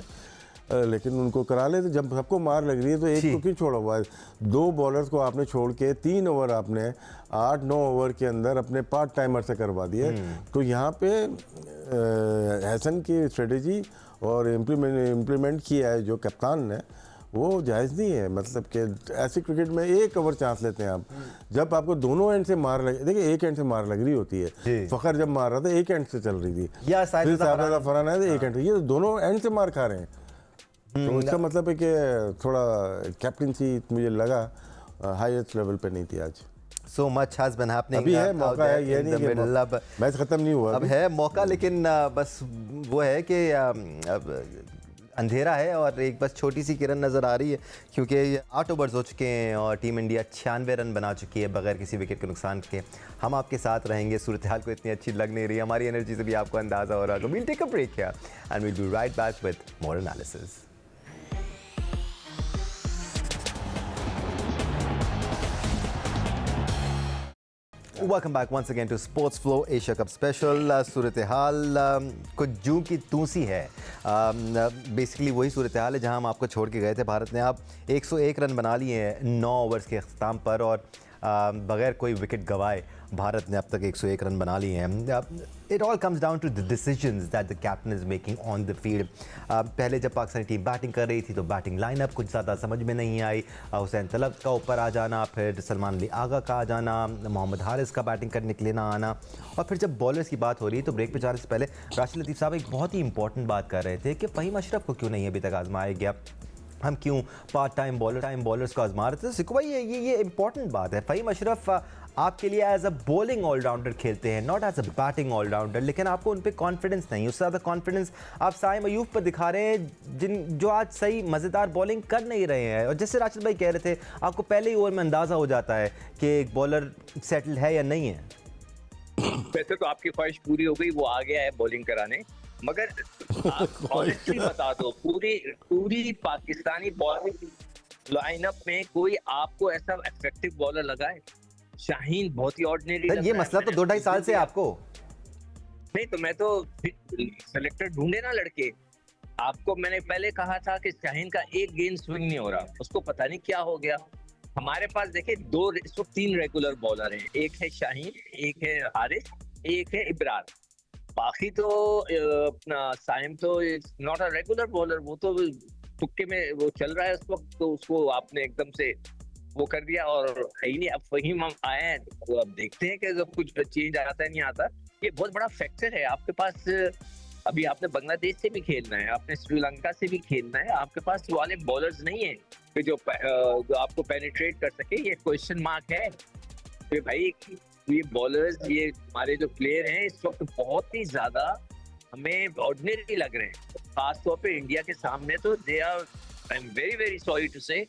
लेकिन उनको करा लेते। जब सबको मार लग रही है तो एक को क्यों छोड़ा हुआ है? 2 बॉलर्स को आपने छोड़ के 3 ओवर आपने 8-9 ओवर के अंदर अपने पार्ट टाइमर से करवा दिए। तो यहाँ पे हसन की स्ट्रेटेजी और इम्प्लीमेंट किया है जो कप्तान ने, वो जायज़ नहीं है। मतलब कि ऐसे क्रिकेट में 1 ओवर चांस लेते हैं आप, जब आपको दोनों एंड से मार लगे। देखिए, एक एंड से मार लग रही होती है, फ़खर जब मार रहा था एक एंड से चल रही थी, या फिर साहब फरहान है तो एक एंड, ये दोनों एंड से मार खा रहे हैं। तो इसका मतलब है कि थोड़ा कैप्टनसी मुझे लगा हाईएस्ट लेवल पे नहीं थी आज। So much has been happening. अभी है मौका है, ये नहीं कि मैच खत्म नहीं हुआ, अब है मौका, लेकिन बस वो है कि अब अंधेरा है और एक बस छोटी सी किरण नज़र आ रही है, क्योंकि 8 ओवर्स हो चुके हैं और टीम इंडिया 96 रन बना चुकी है बगैर किसी विकेट के नुकसान के। हम आपके साथ रहेंगे, सूरत हाल को इतनी अच्छी लग नहीं रही, हमारी एनर्जी से भी आपको अंदाज़ा हो रहा है। We'll take a break here and we'll be right back with more analysis. Welcome back once again to Sports Flow Asia Cup Special. सूरत हाल कुछ जूं की तूसी है, बेसिकली वही सूरत हाल है जहां हम आपको छोड़ के गए थे। भारत ने अब 101 रन बना लिए हैं 9 ओवर्स के अख्ताम पर, और बगैर कोई विकेट गवाए भारत ने अब तक 101 रन बना लिए हैं। It all comes down to the decisions that the captain is making on the field. पहले जब पाकिस्तानी टीम बैटिंग कर रही थी तो बैटिंग लाइनअप कुछ ज़्यादा समझ में नहीं आई। हुसैन तलब का ऊपर आ जाना, फिर सलमान अली आगा का आ जाना, मोहम्मद हारिस का बैटिंग करने के लिए ना आना, और फिर जब बॉलर्स की बात हो रही है तो ब्रेक पे जाने से पहले राशिद लतीफ़ साहब एक बहुत ही इंपॉर्टेंट बात कर रहे थे कि फ़हीम अशरफ को क्यों नहीं अभी तक आजमाया गया, हम क्यों पार्ट टाइम बॉलर्स को आजमा रहे थे। सिक्कू भाई ये इंपॉर्टेंट बात है। फ़हीम अशरफ आपके लिए एज अ बॉलिंग ऑलराउंडर खेलते हैं, not as a batting allrounder, लेकिन आपको उन पर कॉन्फिडेंस नहीं, उससे ज़्यादा कॉन्फिडेंस आप साइम अयूब पर दिखा रहे हैं जो आज सही मज़ेदार बॉलिंग कर नहीं रहे हैं। और जैसे राशिद भाई कह रहे थे, आपको पहले ही ओवर में अंदाज़ा हो जाता है कि एक बॉलर सेटल है या नहीं है। वैसे तो आपकी ख्वाहिश पूरी हो गई, वो आ गया है बॉलिंग कराने, मगर आप ऑनेस्टली बता दो, पूरी पाकिस्तानी बॉलिंग लाइनअप में कोई आपको ऐसा इफेक्टिव बॉलर लगा है? शाहीन बहुत ही ऑर्डिनरी। ये मसला तो 2-2.5 साल से आपको नहीं, तो मैं तो सेलेक्टर ढूंढे ना लड़के। आपको मैंने पहले कहा था कि शाहीन का एक गेंद स्विंग नहीं हो रहा, उसको पता नहीं क्या हो गया। हमारे पास देखिए इस वक्त 3 रेगुलर बॉलर हैं, एक है शाहीन, एक है हारिस, एक है इब्रार। बाकी तो अपना साइम तो नॉट अ रेगुलर बॉलर, वो तो तुक्के में वो चल रहा है उस वक्त, तो उसको आपने एकदम से वो कर दिया और है ही नहीं। अब फ़हीम हम आए हैं तो अब देखते हैं कि जब कुछ चेंज आता है नहीं आता। ये बहुत बड़ा फैक्टर है आपके पास। अभी आपने बांग्लादेश से भी खेलना है, आपने श्रीलंका से भी खेलना है, आपके पास वाले बॉलर्स नहीं है कि जो आपको पेनिट्रेट कर सके। ये क्वेश्चन मार्क है कि भाई ये बॉलर्स, ये हमारे जो प्लेयर हैं इस वक्त बहुत ही ज्यादा हमें ऑर्डिनरी लग रहे हैं, खासतौर पे इंडिया के सामने। तो they are, I am very very sorry to say,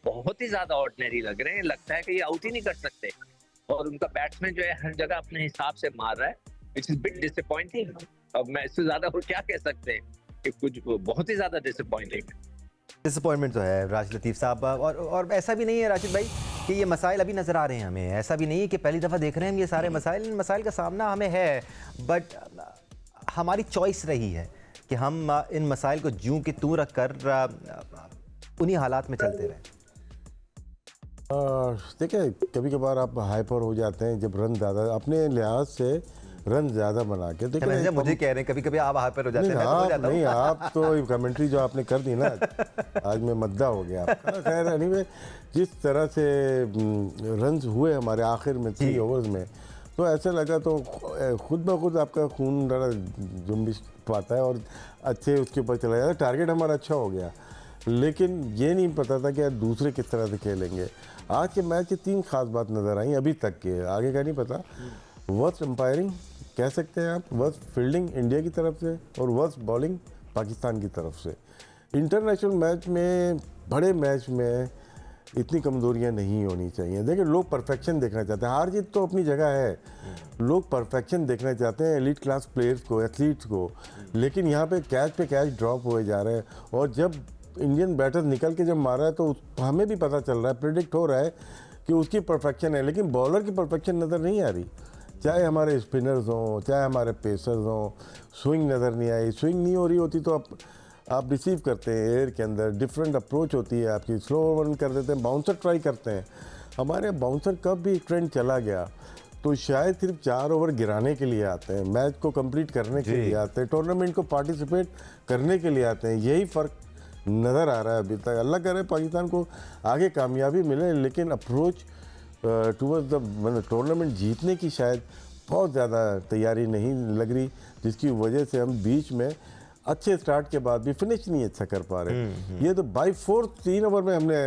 बहुत ही ज्यादा ऑर्डिनरी लग रहे हैं। लगता है कि ये आउट ही नहीं कर सकते, और उनका बैट्समैन जो है हर जगह अपने हिसाब से मार रहा है, विच इज बिट डिसअपॉइंटिंग। अब मैं इससे ज्यादा और क्या कह सकते हैं कि कुछ बहुत ही ज्यादा डिसअपॉइंटमेंट तो है राशिद लतीफ़ साहब। और ऐसा भी नहीं है राशिद भाई कि ये मसाइल अभी नज़र आ रहे हैं हमें, ऐसा भी नहीं है कि पहली दफ़ा देख रहे हैं हम ये सारे मसाइल। इन मसाइल का सामना हमें है, बट हमारी चॉइस रही है कि हम इन मसाइल को ज्यों कि त्यों रख कर उन्हीं हालात में चलते रहें। देखिए कभी कभार आप हाइपर हो जाते हैं जब रन ज़्यादा अपने लिहाज से रन ज़्यादा बना के। देखिए मुझे कह रहे हैं कभी कभी आप हाइपर हो जाते हैं। नहीं, आप तो कमेंट्री जो आपने कर दी ना आज मैं मद्दा हो गया आपका। खैर एनीवे, जिस तरह से रन्स हुए हमारे आखिर में 3 ओवर्स में, तो ऐसा लगा तो खुद ब खुद आपका खून ज़रा जुम्बिश पाता है और अच्छे उसके ऊपर चला जाता है। टारगेट हमारा अच्छा हो गया, लेकिन ये नहीं पता था कि दूसरे किस तरह से खेलेंगे। आज के मैच की 3 खास बात नज़र आई अभी तक के, आगे का नहीं पता। वर्स्ट एम्पायरिंग कह सकते हैं आप, वर्स्ट फील्डिंग इंडिया की तरफ से, और वर्स्ट बॉलिंग पाकिस्तान की तरफ से। इंटरनेशनल मैच में, बड़े मैच में इतनी कमज़ोरियां नहीं होनी चाहिए। देखिए लोग परफेक्शन देखना चाहते हैं, हार जीत तो अपनी जगह है, लोग परफेक्शन देखना चाहते हैं एलीट क्लास प्लेयर्स को, एथलीट्स को, लेकिन यहाँ पे कैच ड्रॉप हुए जा रहे हैं। और जब इंडियन बैटर निकल के जब मारा है तो हमें भी पता चल रहा है, प्रिडिक्ट हो रहा है कि उसकी परफेक्शन है, लेकिन बॉलर की परफेक्शन नज़र नहीं आ रही। चाहे हमारे स्पिनर्स हों, चाहे हमारे पेसर्स हों, स्विंग नज़र नहीं आई। स्विंग नहीं हो रही होती तो आप रिसीव करते हैं एयर के अंदर, डिफरेंट अप्रोच होती है आपकी, स्लो रन कर देते हैं, बाउंसर ट्राई करते हैं। हमारे बाउंसर कब भी ट्रेंड चला गया तो शायद सिर्फ 4 ओवर गिराने के लिए आते हैं, मैच को कंप्लीट करने के लिए आते हैं, टूर्नामेंट को पार्टिसिपेट करने के लिए आते हैं। यही फ़र्क नज़र आ रहा है अभी तक। अल्लाह करे पाकिस्तान को आगे कामयाबी मिले, लेकिन अप्रोच टूवर्ड्स द टूर्नामेंट जीतने की शायद बहुत ज़्यादा तैयारी नहीं लग रही, जिसकी वजह से हम बीच में अच्छे स्टार्ट के बाद भी फिनिश नहीं अच्छा कर पा रहे। ये तो बाई फोर्थ 3 ओवर में हमने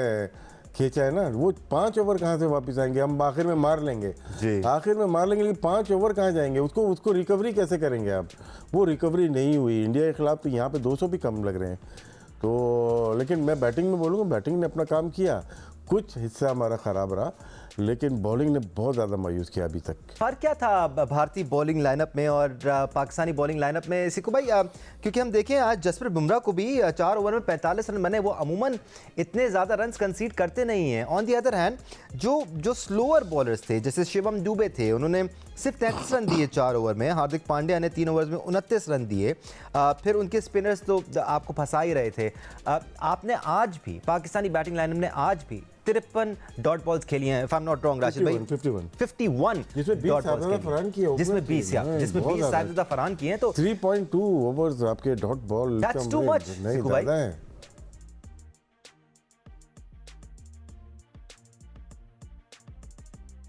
खींचा है ना, वो 5 ओवर कहाँ से वापस आएंगे? हम आखिर में मार लेंगे, आखिर में मार लेंगे, लेकिन 5 ओवर कहाँ जाएंगे? उसको रिकवरी कैसे करेंगे आप? वो रिकवरी नहीं हुई इंडिया के खिलाफ। तो यहाँ पे 200 भी कम लग रहे हैं। तो लेकिन मैं बैटिंग में बोलूँगा, बैटिंग ने अपना काम किया, कुछ हिस्सा हमारा ख़राब रहा, लेकिन बॉलिंग ने बहुत ज़्यादा मायूस किया अभी तक। फर्क क्या था भारतीय बॉलिंग लाइनअप में और पाकिस्तानी बॉलिंग लाइनअप में? सिक्कू भाई, क्योंकि हम देखें आज जसप्रीत बुमराह को भी 4 ओवर में 45 रन बने, वो अमूमन इतने ज़्यादा रन्स कंसीड करते नहीं हैं। ऑन दी अदर हैंड जो स्लोअर बॉलर्स थे, जैसे शिवम दुबे थे, उन्होंने सिर्फ 33 रन दिए 4 ओवर में। हार्दिक पांड्या ने 3 ओवर्स में 29 रन दिए। फिर उनके स्पिनर्स तो आपको फंसा ही रहे थे। आपने आज भी, पाकिस्तानी बैटिंग लाइनअप ने आज भी 53 डॉट बॉल्स खेली हैं, if I am not wrong Rashid भाई। 51 जिसमें 20 डॉट शारदा बॉल्स फरहान की है, जिसमें ओवर 20 की है। जिसमें बहुत 20 ज्यादा। शारदा फरहान की हैं, तो 3.2 ओवर्स आपके dot ball That's too much, नहीं सिकू भाई। ज्यादा है।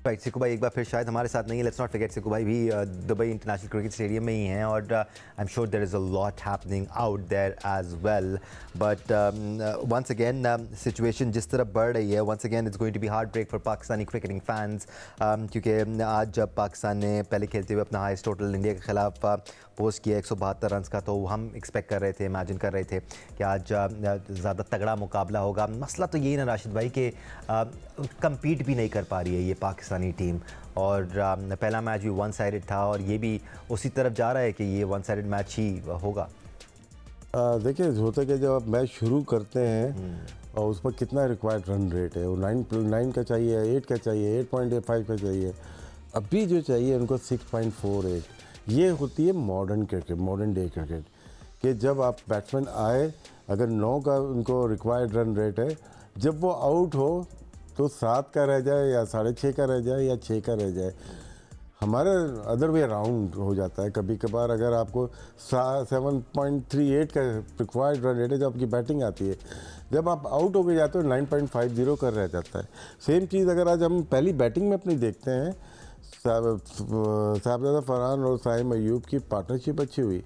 राइट, सिकू भाई एक बार फिर शायद हमारे साथ नहीं है। लेट्स नॉट फॉरगेट सिकू भाई भी दुबई इंटरनेशनल क्रिकेट स्टेडियम में ही हैं, और I am sure there is a lot happening out there as well, but once again situation जिस तरह बढ़ रही है, once again it's going to be hard break for Pakistani cricketing fans, क्योंकि आज जब पाकिस्तान ने पहले खेलते हुए अपना हाईएस्ट टोटल इंडिया के खिलाफ पोस्ट किया 172 रन का, तो हम एक्सपेक्ट कर रहे थे, इमेजिन कर रहे थे कि आज ज़्यादा तगड़ा मुकाबला होगा। मसला तो यही ना राशिद भाई कि compete भी नहीं कर पा रही है ये पाकिस्तानी टीम, और पहला मैच भी वन साइडेड था, और ये भी उसी तरफ जा रहा है कि ये वन साइडेड मैच ही होगा। देखिए होता क्या, जब आप मैच शुरू करते हैं और उस पर कितना रिक्वायर्ड रन रेट है, वो 9 का चाहिए, 8 का चाहिए, 8.85 का चाहिए, अभी जो चाहिए उनको 6.48। ये होती है modern cricket, modern day cricket, कि जब आप बैट्समैन आए, अगर 9 का उनको रिक्वायर्ड रन रेट है, जब वो आउट हो तो 7 का रह जाए या 6.5 का रह जाए या 6 का रह जाए। हमारा अदर वे राउंड हो जाता है कभी कभार। अगर आपको 7.38 का रिक्वायर्ड रन रेट है जब आपकी बैटिंग आती है, जब आप आउट होके जाते हो 9.50 कर रह जाता है। सेम चीज़ अगर आज हम पहली बैटिंग में अपनी देखते हैं, साहबजादा फरहान और साइम अयूब की पार्टनरशिप अच्छी हुई,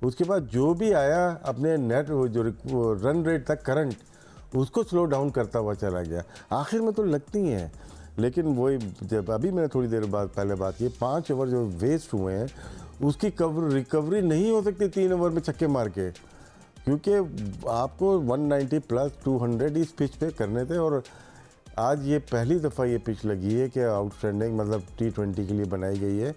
उसके बाद जो भी आया अपने नेट जो रन रेट था करंट, उसको स्लो डाउन करता हुआ चला गया। आखिर में तो लगती हैं, लेकिन वही जब अभी मैंने थोड़ी देर बाद पहले बात की, 5 ओवर जो वेस्ट हुए हैं उसकी रिकवरी नहीं हो सकती 3 ओवर में छक्के मार के, क्योंकि आपको 190 प्लस 200 इस पिच पे करने थे। और आज ये पहली दफ़ा ये पिच लगी है कि आउटस्टैंडिंग मतलब T20 के लिए बनाई गई है।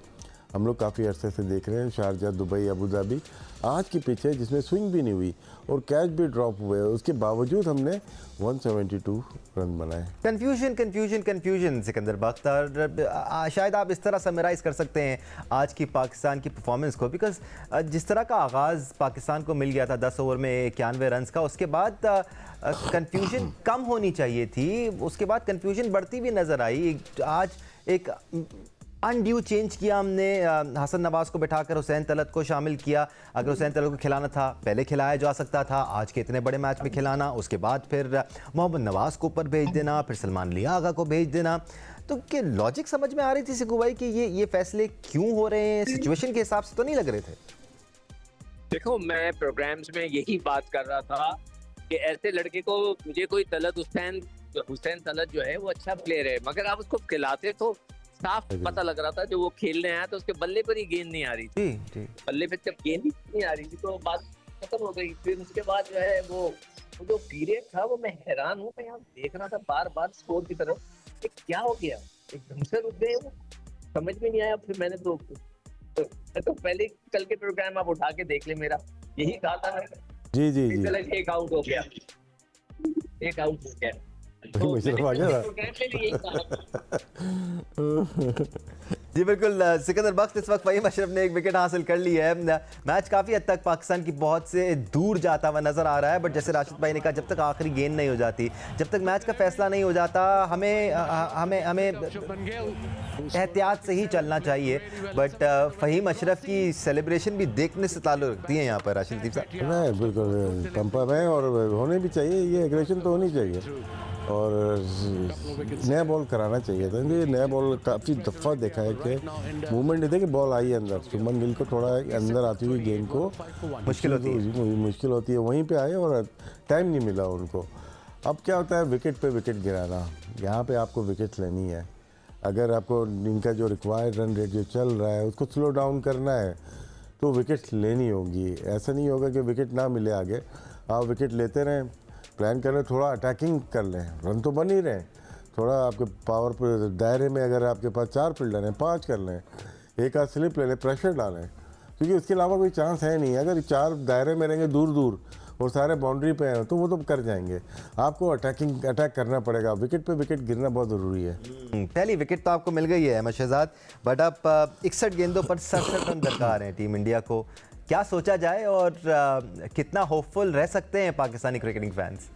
हम लोग काफ़ी अरसे से देख रहे हैं, शारजा, दुबई, अबू धाबी। आज की पिच है जिसमें स्विंग भी नहीं हुई और कैच भी ड्रॉप हुए, उसके बावजूद हमने 172 रन बनाए। कन्फ्यूजन सिकंदर बख्तर, शायद आप इस तरह समराइज़ कर सकते हैं आज की पाकिस्तान की परफॉर्मेंस को, बिकॉज जिस तरह का आगाज़ पाकिस्तान को मिल गया था 10 ओवर में 91 रन का, उसके बाद कन्फ्यूजन कम होनी चाहिए थी, उसके बाद कन्फ्यूजन बढ़ती भी नज़र आई। आज एक अनड्यू चेंज किया हमने, हसन नवाज को बिठाकर हुसैन तलत को शामिल किया। अगर हुसैन तलत को खिलाना था पहले खिलाया जा सकता था, आज के इतने बड़े मैच में खिलाना, उसके बाद फिर मोहम्मद नवाज को ऊपर भेज देना, फिर सलमान लिया आगा को भेज देना, तो क्या लॉजिक समझ में आ रही थी सिकू भाई कि ये फैसले क्यों हो रहे हैं? सिचुएशन के हिसाब से तो नहीं लग रहे थे। देखो, मैं प्रोग्राम्स में यही बात कर रहा था कि ऐसे लड़के को, मुझे कोई हुसैन तलत जो है वो अच्छा प्लेयर है, मगर आप उसको खिलाते तो साफ पता लग रहा था जो वो खेलने आया तो उसके बल्ले पर ही गेंद नहीं आ रही थी। बल्ले पे जब गेंद ही नहीं आ रही थी तो बात खत्म हो गई। फिर उसके बाद जो है वो जो पीरियड था वो मैं हैरान हूँ, मैं यहाँ देख रहा था बार बार स्कोर की तरफ, क्या हो गया, एकदम से रुक गए वो, समझ में नहीं आया। फिर मैंने तो पहले कल के प्रोग्राम आप उठा के देख ले, मेरा यही कहा था मैं, जी एक आउट हो गया, एक आउट हो गया। जी बिल्कुल, सिकंदर बख्श, इस वक्त फ़हीम अशरफ ने एक विकेट हासिल कर ली है। मैच काफ़ी हद तक पाकिस्तान की बहुत से दूर जाता हुआ नज़र आ रहा है, बट जैसे राशिद भाई ने कहा, जब तक आखिरी गेंद नहीं हो जाती, जब तक मैच का फैसला नहीं हो जाता, हमें एहतियात से ही चलना चाहिए। बट फ़हीम अशरफ की सेलिब्रेशन भी देखने से ताल्लुक़ रखती है यहाँ पर राशिद लतीफ़ साहब। नहीं, बिल्कुल पंपअप है और होने भी चाहिए, ये एग्रेशन तो होनी चाहिए और नया बॉल कराना चाहिए था। ये नया बॉल काफ़ी दफ़ा देखा है कि मूवमेंट देखे, बॉल आई अंदर, शुभमन गिल को थोड़ा अंदर आती हुई गेंद को मुश्किल होती है, वहीं पे आए और टाइम नहीं मिला उनको। अब क्या होता है, विकेट पे विकेट गिराना, यहाँ पे आपको विकेट लेनी है। अगर आपको इनका जो रिक्वायर्ड रन रेट जो चल रहा है उसको स्लो डाउन करना है तो विकेट लेनी होगी। ऐसा नहीं होगा कि विकेट ना मिले आगे, आप विकेट लेते रहें, प्लान करें, थोड़ा अटैकिंग कर लें, रन तो बन ही रहे, थोड़ा आपके पावर पर दायरे में अगर आपके पास 4 फील्डर हैं 5 कर लें, एक आध स्लिप ले लें, प्रेशर डालें, क्योंकि उसके अलावा कोई चांस है नहीं। अगर 4 दायरे में रहेंगे दूर दूर और सारे बाउंड्री पे हैं तो वो तो कर जाएंगे। आपको अटैक करना पड़ेगा, विकेट पे विकेट गिरना बहुत ज़रूरी है। पहली विकेट तो आपको मिल गई है अहमद शहजाद, बट अब 61 गेंदों पर 67 रन दरकार हैं टीम इंडिया को। क्या सोचा जाए और कितना होपफुल रह सकते हैं पाकिस्तानी क्रिकेटिंग फैंस?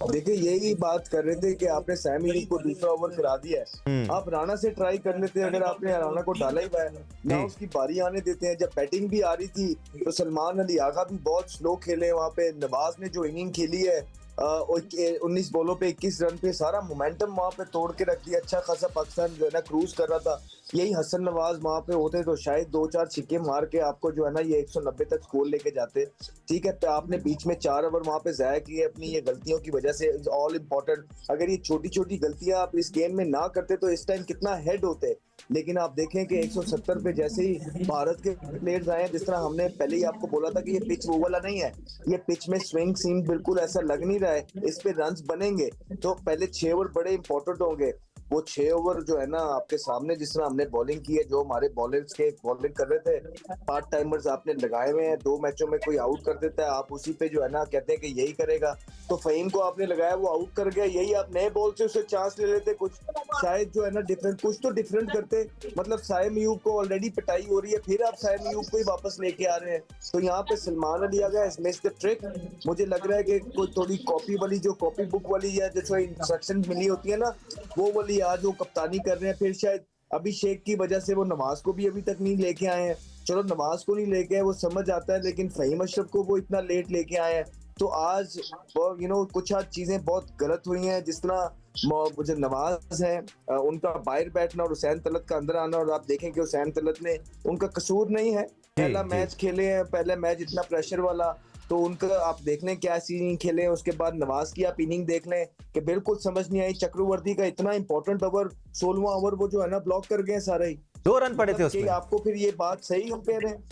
देखिए यही बात कर रहे थे कि आपने सैम यूनिक को दूसरा ओवर करा दिया है, आप राणा से ट्राई कर लेते हैं। अगर आपने राणा को डाला ही हुआ है ना, उसकी बारी आने देते हैं। जब बैटिंग भी आ रही थी तो सलमान अली आगा भी बहुत स्लो खेले वहां पे। नवाज ने जो इनिंग खेली है 19 बॉलों पे 21 रन पे, सारा मोमेंटम वहां पे तोड़ के रख दिया। अच्छा खासा पाकिस्तान जो है ना क्रूज कर रहा था। यही हसन नवाज वहां पे होते तो शायद 2-4 छिक्के मार के आपको जो है ना ये 190 तक स्कोर लेके जाते। ठीक है, तो आपने बीच में 4 ओवर वहां पे जाया किए अपनी ये गलतियों की वजह से। ऑल इम्पोर्टेंट, अगर ये छोटी छोटी गलतियां आप इस गेम में ना करते तो इस टाइम कितना हेड होते। लेकिन आप देखें कि 170 पे जैसे ही भारत के प्लेयर्स आए, जिस तरह हमने पहले ही आपको बोला था कि ये पिच वो वाला नहीं है, ये पिच में स्विंग सीम बिल्कुल ऐसा लग नहीं रहा है, इस पे रन्स बनेंगे। तो पहले 6 ओवर बड़े इंपॉर्टेंट होंगे। वो 6 ओवर जो है ना आपके सामने जिस तरह हमने बॉलिंग की है, जो हमारे बॉलर्स के बॉलिंग कर रहे थे, पार्ट टाइमर्स आपने लगाए हुए हैं। 2 मैचों में कोई आउट कर देता है, आप उसी पे जो है ना कहते हैं कि यही करेगा। तो फहीम को आपने लगाया, वो आउट कर गया। यही आप नए बॉल से उसे चांस ले लेते, कुछ शायद जो है ना डिफरेंट, कुछ तो डिफरेंट करते। मतलब साइम अयूब को ऑलरेडी पिटाई हो रही है, फिर आप साइम अयूब को ही वापस लेके आ रहे हैं। तो यहाँ पे सलमान अली आ गया, मिस द ट्रिक। मुझे लग रहा है कि कोई थोड़ी कॉपी वाली, जो कॉपी बुक वाली या जो इंस्ट्रक्शन मिली होती है ना, वो वाली आज वो कप्तानी कर रहे हैं। फिर शायद अभिषेक की वजह से वो नवाज को भी अभी तक नहीं लेके आए हैं। चलो नवाज को नहीं लेके आए वो समझ आता है, लेकिन फहीम अशरफ को वो इतना लेट लेके आए हैं। तो आज कुछ आज चीजें बहुत गलत हुई हैं। जिस तरह मुझे नवाज है उनका बाहर बैठना और हुसैन तलत का अंदर आना, और आप देखें कि हुसैन तलत ने, उनका कसूर नहीं है, पहला मैच खेले हैं, पहला मैच इतना प्रेशर वाला, तो उनका आप देख लें क्या इनिंग खेले हैं। उसके बाद नवाज की आप इनिंग देख लें कि बिल्कुल समझ नहीं आई। चक्रवर्ती का इतना इंपॉर्टेंट ओवर 16वां ओवर वो जो है ना ब्लॉक कर गए सारे ही, 2 रन पड़े थे मतलब उसमें। आपको फिर ये बात सही हम कह रहे हैं,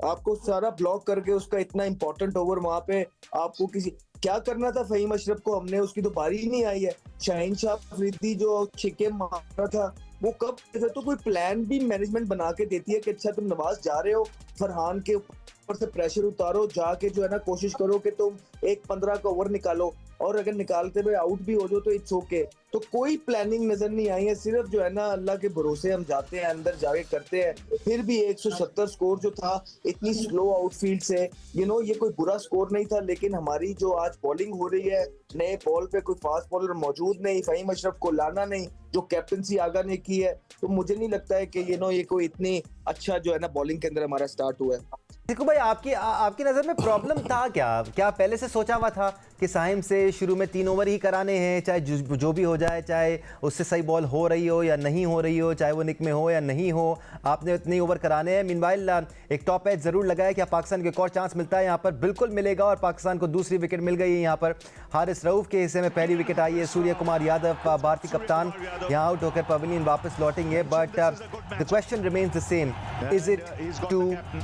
आपको सारा ब्लॉक करके उसका इतना इंपॉर्टेंट ओवर वहां पे आपको किसी क्या करना था। फहीम अशरफ को हमने, उसकी तो बारी ही नहीं आई है। शाहीन शाह अफरीदी जो छिक्के मारा था वो कब, तो कोई प्लान भी मैनेजमेंट बना के देती है कि अच्छा तुम नवाज जा रहे हो, फरहान के ऊपर से प्रेशर उतारो, जाके जो है ना कोशिश करो कि तुम एक 15 का ओवर निकालो, और अगर निकालते हुए आउट भी हो जाओ तो इट्स ओके। तो कोई प्लानिंग नजर नहीं आई है, सिर्फ जो है ना अल्लाह के भरोसे हम जाते हैं, अंदर जाके करते हैं। फिर भी 170 स्कोर जो था इतनी स्लो आउटफील्ड से, ये कोई बुरा स्कोर नहीं था। लेकिन हमारी जो आज बॉलिंग हो रही है, नए बॉल पे कोई फास्ट बॉलर मौजूद नहीं, फहीम अशरफ को लाना नहीं, जो कैप्टनसी आगा ने की है, तो मुझे नहीं लगता है कि ये कोई इतनी अच्छा जो है ना बॉलिंग के अंदर हमारा स्टार्ट हुआ है। देखो भाई, आपकी नज़र में प्रॉब्लम था क्या पहले से सोचा हुआ था कि साइम से शुरू में 3 ओवर ही कराने हैं, चाहे जो भी हो जाए, चाहे उससे सही बॉल हो रही हो या नहीं हो रही हो, चाहे वो निक में हो या नहीं हो, आपने इतने ओवर कराने हैं। मीनवाइल एक टॉप एज ज़रूर लगाया कि पाकिस्तान को एक और चांस मिलता है, यहाँ पर बिल्कुल मिलेगा, और पाकिस्तान को दूसरी विकेट मिल गई है। यहाँ पर हारिस रऊफ के हिस्से में पहली विकेट आई है। सूर्य कुमार यादव भारतीय कप्तान यहाँ आउट होकर पवेलियन वापस लौटेंगे। But the question remains the same, is it too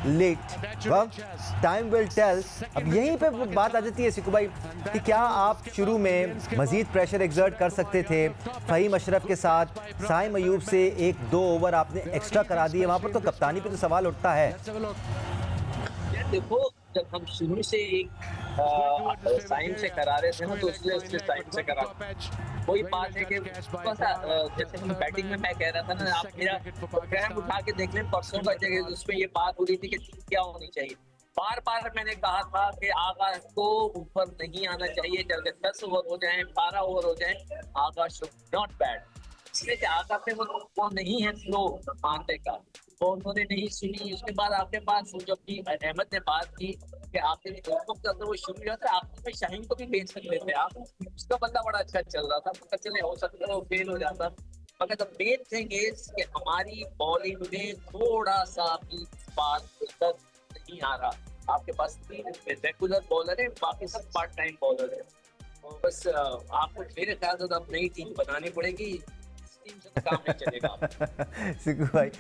late? Time will tell. अब यहीं पे बात आ जाती है सिकू भाई कि क्या आप शुरू में मजीद प्रेशर एक्सर्ट कर सकते थे फहीम अशरफ के साथ, साइम अयूब से 1-2 ओवर आपने एक्स्ट्रा करा दिए, वहां पर तो कप्तानी पे तो सवाल उठता है। देखो, जब हम शुरू से एक साइम से करा रहे थे ना, तो उससे साइम से करा, वही बात है कि जैसे हम बैटिंग में मैं कह रहा था ना, आप मेरा प्रोग्राम उठा के देख लें परसों का, जगह उसमें ये बात हो रही थी कि क्या होनी चाहिए। बार बार मैंने कहा था कि आगा को ऊपर नहीं आना चाहिए, चाहे 10 ओवर हो जाए, 12 ओवर हो जाए, आगा शुड नॉट बैट। इसलिए आगा पे वो नहीं है फ्लो मारने का, तो उन्होंने नहीं सुनी। उसके बाद आपके पास जब भी अहमद ने बात की कि आपने वो शुरू किया था, आपने शाहीन को भी भेज सकते थे आप, उसका बंदा बड़ा अच्छा चल रहा था, पता चले हो सकता है वो फेल हो जाता। मगर द मेन थिंग इज कि हमारी बॉलिंग में थोड़ा सा भी बात नहीं आ रहा। आपके पास 3 रेगुलर बॉलर है, बाकी सब पार्ट टाइम बॉलर है, और बस आपको मेरे ख्याल से अब नई टीम बनानी पड़ेगी, टीम से काम नहीं चलेगा। सिकू भाई,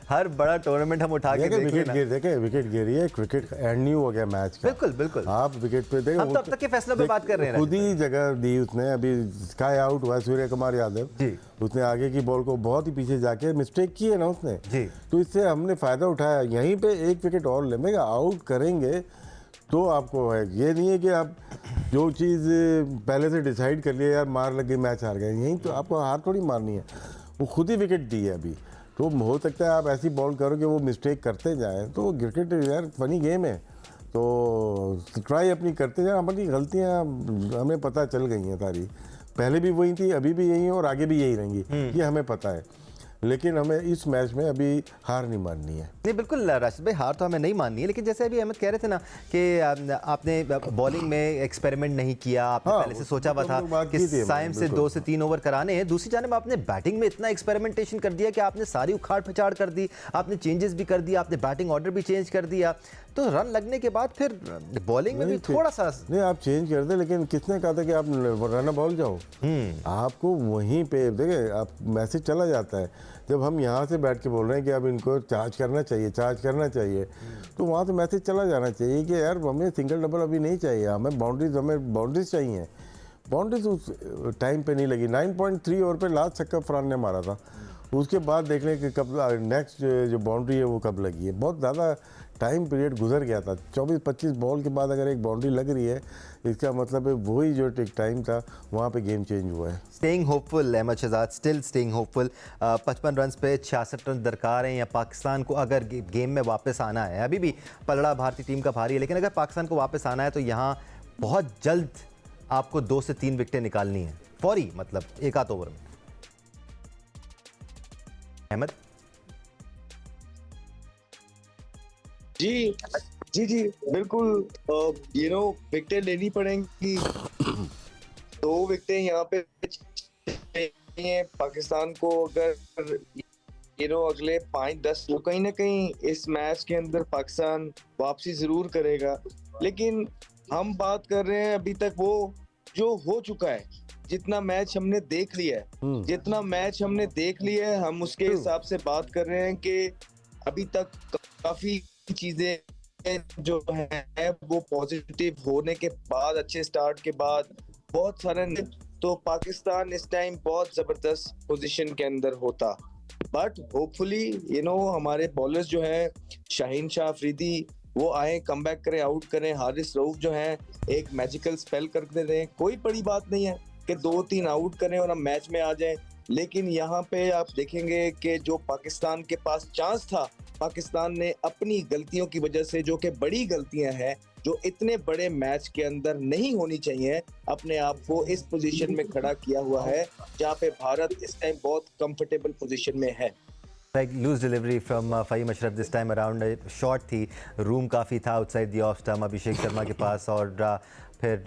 हर बड़ा टूर्नामेंट हम उठा के विकेट गिरी है, विकेट एंड न्यू हो गया मैच का। बिल्कुल आप विकेट पे देखें, हम तब तक के फैसलों पे बात कर रहे हैं। खुद ही जगह दी उसने, अभी स्काई आउट हुआ सूर्य कुमार यादव जी, उसने आगे की बॉल को बहुत ही पीछे जाके मिस्टेक की है ना उसने जी, तो इससे हमने फायदा उठाया। यहीं पे 1 विकेट और लेंगे, आउट करेंगे तो आपको है, ये नहीं है कि आप जो चीज़ पहले से डिसाइड कर लिया यार मार लग गई मैच हार गए, यहीं तो आपको हार थोड़ी मारनी है। वो खुद ही विकेट दी है अभी, तो हो सकता है आप ऐसी बॉल करो कि वो मिस्टेक करते जाएं, तो क्रिकेट यार फनी गेम है, तो ट्राई अपनी करते जाए, हमारी गलतियाँ हमें पता चल गई हैं सारी, पहले भी वही थी, अभी भी यही है और आगे भी यही रहेंगी, ये हमें पता है। लेकिन हमें इस मैच में अभी हार नहीं माननी है। नहीं बिल्कुल राशिद भाई, हार तो हमें नहीं माननी है, लेकिन जैसे अभी अहमद कह रहे थे ना कि आपने बॉलिंग में एक्सपेरिमेंट नहीं किया, आपने हाँ, पहले से सोचा हुआ था तो बात कि की थी साइम से बिल्कुल। 2 से 3 ओवर कराने हैं। दूसरी जानिब आपने बैटिंग में इतना एक्सपेरिमेंटेशन कर दिया कि आपने सारी उखाड़ पछाड़ कर दी, आपने चेंजेस भी कर दिया, आपने बैटिंग ऑर्डर भी चेंज कर दिया, तो रन लगने के बाद फिर बॉलिंग में भी थोड़ा सा नहीं, आप चेंज कर दे, लेकिन किसने कहा था कि आप रन बॉल जाओ? आपको वहीं पे देखिए, आप मैसेज चला जाता है। जब हम यहाँ से बैठ के बोल रहे हैं कि अब इनको चार्ज करना चाहिए, चार्ज करना चाहिए, तो वहाँ से मैसेज चला जाना चाहिए कि यार हमें सिंगल डबल अभी नहीं चाहिए, हमें बाउंड्रीज चाहिए। बाउंड्रीज उस टाइम पे नहीं लगी। 9.3 ओवर पे लास्ट छक्का फरहान ने मारा था, उसके बाद देख लें कि कब नेक्स्ट जो बाउंड्री है वो कब लगी है। बहुत ज़्यादा टाइम पीरियड गुजर गया था। 24-25 बॉल के बाद अगर एक बाउंड्री लग रही है, इसका मतलब है वही जो टाइम था वहाँ पे गेम चेंज हुआ है। Staying hopeful Ahmed Shehzad, still staying hopeful. 55 run पे 66 रन दरकार हैं, या पाकिस्तान को अगर गेम में वापस आना है, अभी भी पलड़ा भारतीय टीम का भारी है, लेकिन अगर पाकिस्तान को वापस आना है तो यहाँ बहुत जल्द आपको 2 से 3 विकेटें निकालनी है, फौरी, मतलब एक आध ओवर में। अहमद जी जी जी बिल्कुल, विकेटें लेनी पड़ेंगी। 2 विकेटें यहाँ पे चाहिए पाकिस्तान को। अगर अगले 5-10 तो कहीं ना कहीं इस मैच के अंदर पाकिस्तान वापसी जरूर करेगा। लेकिन हम बात कर रहे हैं अभी तक वो जो हो चुका है, जितना मैच हमने देख लिया है, हम उसके हिसाब से बात कर रहे हैं कि अभी तक काफी चीजें जो है वो पॉजिटिव होने के बाद, अच्छे स्टार्ट के बाद बहुत सारे, तो पाकिस्तान इस टाइम बहुत जबरदस्त पोजीशन के अंदर होता। बट होपफुली हमारे बॉलर्स जो हैं, शाहीन शाह अफरीदी, वो आए, कमबैक करें, आउट करें। हारिस रऊफ जो हैं एक मैजिकल स्पेल कर दे रहे हैं। कोई बड़ी बात नहीं है कि 2-3 आउट करें और हम मैच में आ जाएं, लेकिन यहाँ पे आप देखेंगे कि जो पाकिस्तान के पास चांस था, पाकिस्तान ने अपनी गलतियों की वजह से, जो कि बड़ी गलतियां हैं, जो इतने बड़े मैच के अंदर नहीं होनी चाहिए, अपने आप को इस पोजीशन में खड़ा किया हुआ है जहाँ पे भारत इस टाइम बहुत कंफर्टेबल पोजीशन में है। Like loose delivery from Fahim Ashraf this time around, shot थी, रूम काफ़ी था outside the off stump Abhishek Sharma के पास, और फिर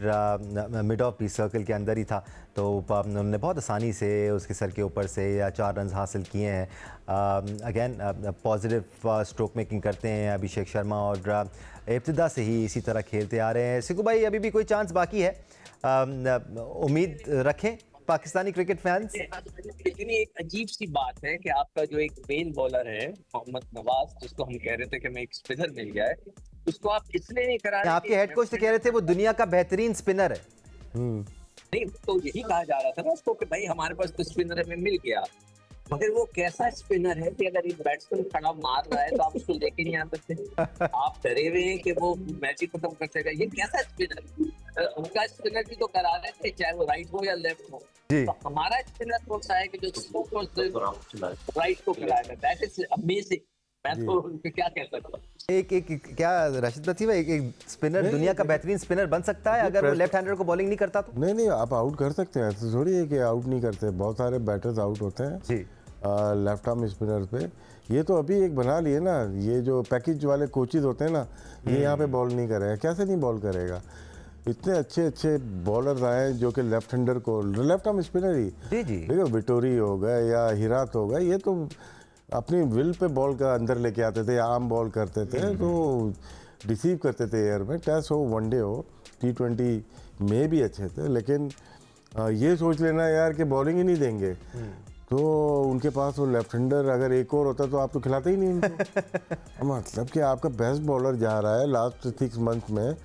मिड ऑफ पीस सर्कल के अंदर ही था, तो उन्होंने बहुत आसानी से उसके सर के ऊपर से 4 रन हासिल किए हैं। अगेन पॉजिटिव स्ट्रोक मेकिंग करते हैं अभिषेक शर्मा, और इब्तिदा से ही इसी तरह खेलते आ रहे हैं। सिकू भाई, अभी भी कोई चांस बाकी है? उम्मीद रखें पाकिस्तानी क्रिकेट फैंस? लेकिन एक अजीब सी बात है कि आपका जो एक मेन बॉलर है मोहम्मद नवाज, जिसको हम कह रहे थे कि हमें एक स्पिनर मिल गया है, उसको आप इसलिए नहीं करा रहे? आपके हेड कोच तो कह रहे थे वो दुनिया का बेहतरीन स्पिनर है। नहीं, तो यही कहा जा रहा था ना उसको कि भाई हमारे पास तो स्पिनर हमें मिल गया, मगर वो कैसा स्पिनर है कि अगर एक बैट्समैन खड़ा मार रहा है तो आप उसको लेके नहीं आ सकते। आप डरे हुए हैं कि वो मैच ही खत्म कर देगा। ये कैसा स्पिनर है? उनका स्पिनर भी तो करा रहे थे, चाहे वो राइट हो या लेफ्ट हो। तो हमारा स्पिनर कौन सा है कि जो राइट को कराएगा? That is amazing. मैं तो क्या कह सकता हूँ। एक क्या राशिद लतीफ़, एक स्पिनर दुनिया का बेहतरीन स्पिनर बन सकता है अगर वो लेफ्ट हैंडर को बॉलिंग नहीं करता तो? नहीं, आप आउट कर सकते हैं, ऐसे थोड़ी है कि आउट नहीं करते। बहुत सारे बैटर्स आउट होते हैं जी, लेफ्ट आर्म स्पिनर पे। ये तो अभी एक बना लिए ना, ये जो पैकेज वाले कोचेज होते हैं ना, ये यहाँ पे बॉल नहीं करेगा। कैसे नहीं बॉल करेगा? इतने अच्छे अच्छे बॉलर्स आए जो कि लेफ्ट हैंडर को, लेफ्ट आर्म स्पिनर ही, जी जी, देखो विटोरी हो गए या हिरात हो गए, ये तो अपनी विल पे बॉल का अंदर लेके आते थे, आर्म बॉल करते थे, तो रिसीव करते थे एयर में। टेस्ट हो, वनडे हो, T20 में भी अच्छे थे। लेकिन ये सोच लेना यार कि बॉलिंग ही नहीं देंगे, तो उनके पास वो लेफ्ट हैंडर अगर एक और होता तो आप तो खिलाते ही नहीं उनको। मतलब कि आपका बेस्ट बॉलर जा रहा है लास्ट 6 मंथ में,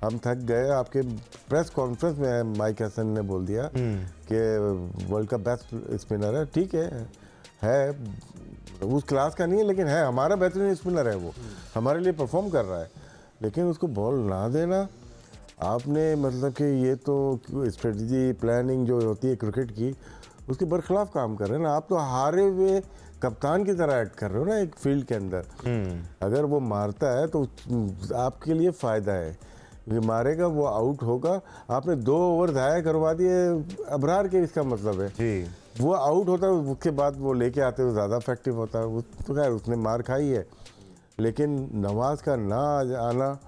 हम थक गए। आपके प्रेस कॉन्फ्रेंस में माइक हसन ने बोल दिया कि वर्ल्ड का बेस्ट स्पिनर है। ठीक है उस क्लास का नहीं है, लेकिन है हमारा बेहतरीन स्पिनर है, वो हमारे लिए परफॉर्म कर रहा है। लेकिन उसको बॉल ना देना आपने, मतलब कि ये तो स्ट्रेटजी प्लानिंग जो होती है क्रिकेट की, उसके बरखिलाफ काम कर रहे हैं ना। आप तो हारे हुए कप्तान की तरह एक्ट कर रहे हो ना एक फील्ड के अंदर। अगर वो मारता है तो आपके लिए फ़ायदा है, ये मारेगा वो आउट होगा। आपने 2 ओवर ज़ाया करवा दिए अबरार के, इसका मतलब है जी वो आउट होता है, उसके बाद वो लेके आते हुए ज़्यादा इफेक्टिव होता है। वो तो खैर उसने मार खाई है, लेकिन नवाज़ का ना आना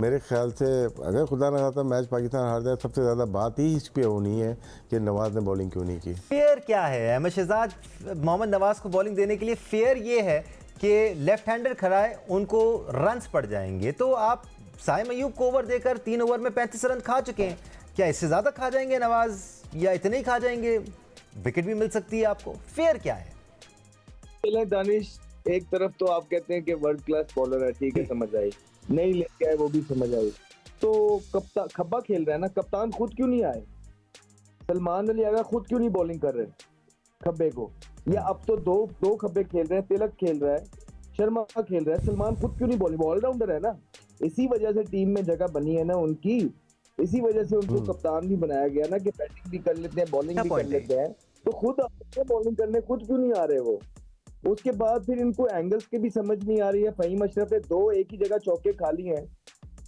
मेरे ख्याल से, अगर खुदा ना खास्ता मैच पाकिस्तान हार जाए, सबसे ज़्यादा बात ही इस पे होनी है कि नवाज़ ने बॉलिंग क्यों नहीं की। फेयर क्या है अहमद शहजाद, मोहम्मद नवाज को बॉलिंग देने के लिए फेयर ये है कि लेफ्ट हैंडर खड़ा है, उनको रन्स पड़ जाएंगे। तो आप साइम अयूब को ओवर देकर 3 ओवर में 35 रन खा चुके हैं, क्या इससे ज़्यादा खा जाएंगे नवाज, या इतने ही खा जाएंगे? विकेट भी मिल सकती है आपको। फेयर क्या है? चले दानिश, एक तरफ तो आप कहते हैं कि वर्ल्ड क्लास बॉलर है, ठीक है, समझ आई, नहीं लेके आए वो भी समझ आई। तो कप्तान खब्बा खेल रहा है ना, कप्तान खुद क्यों नहीं आए? सलमान अली आगा खुद क्यों नहीं बॉलिंग कर रहे खब्बे को? या अब तो दो खब्बे खेल रहे हैं, तिलक खेल रहा है, शर्मा खेल रहा है, सलमान खुद क्यों नहीं बॉलिंग? ऑलराउंडर है ना, इसी वजह से टीम में जगह बनी है ना उनकी, इसी वजह से उनको कप्तान भी बनाया गया ना कि बैटिंग भी कर लेते हैं, बॉलिंग भी कर लेते हैं। तो खुद बॉलिंग करने खुद क्यों नहीं आ रहे वो? उसके बाद फिर इनको एंगल्स की भी समझ नहीं आ रही है। फहीम अशरफ ने 2 एक ही जगह चौके खा लिए हैं,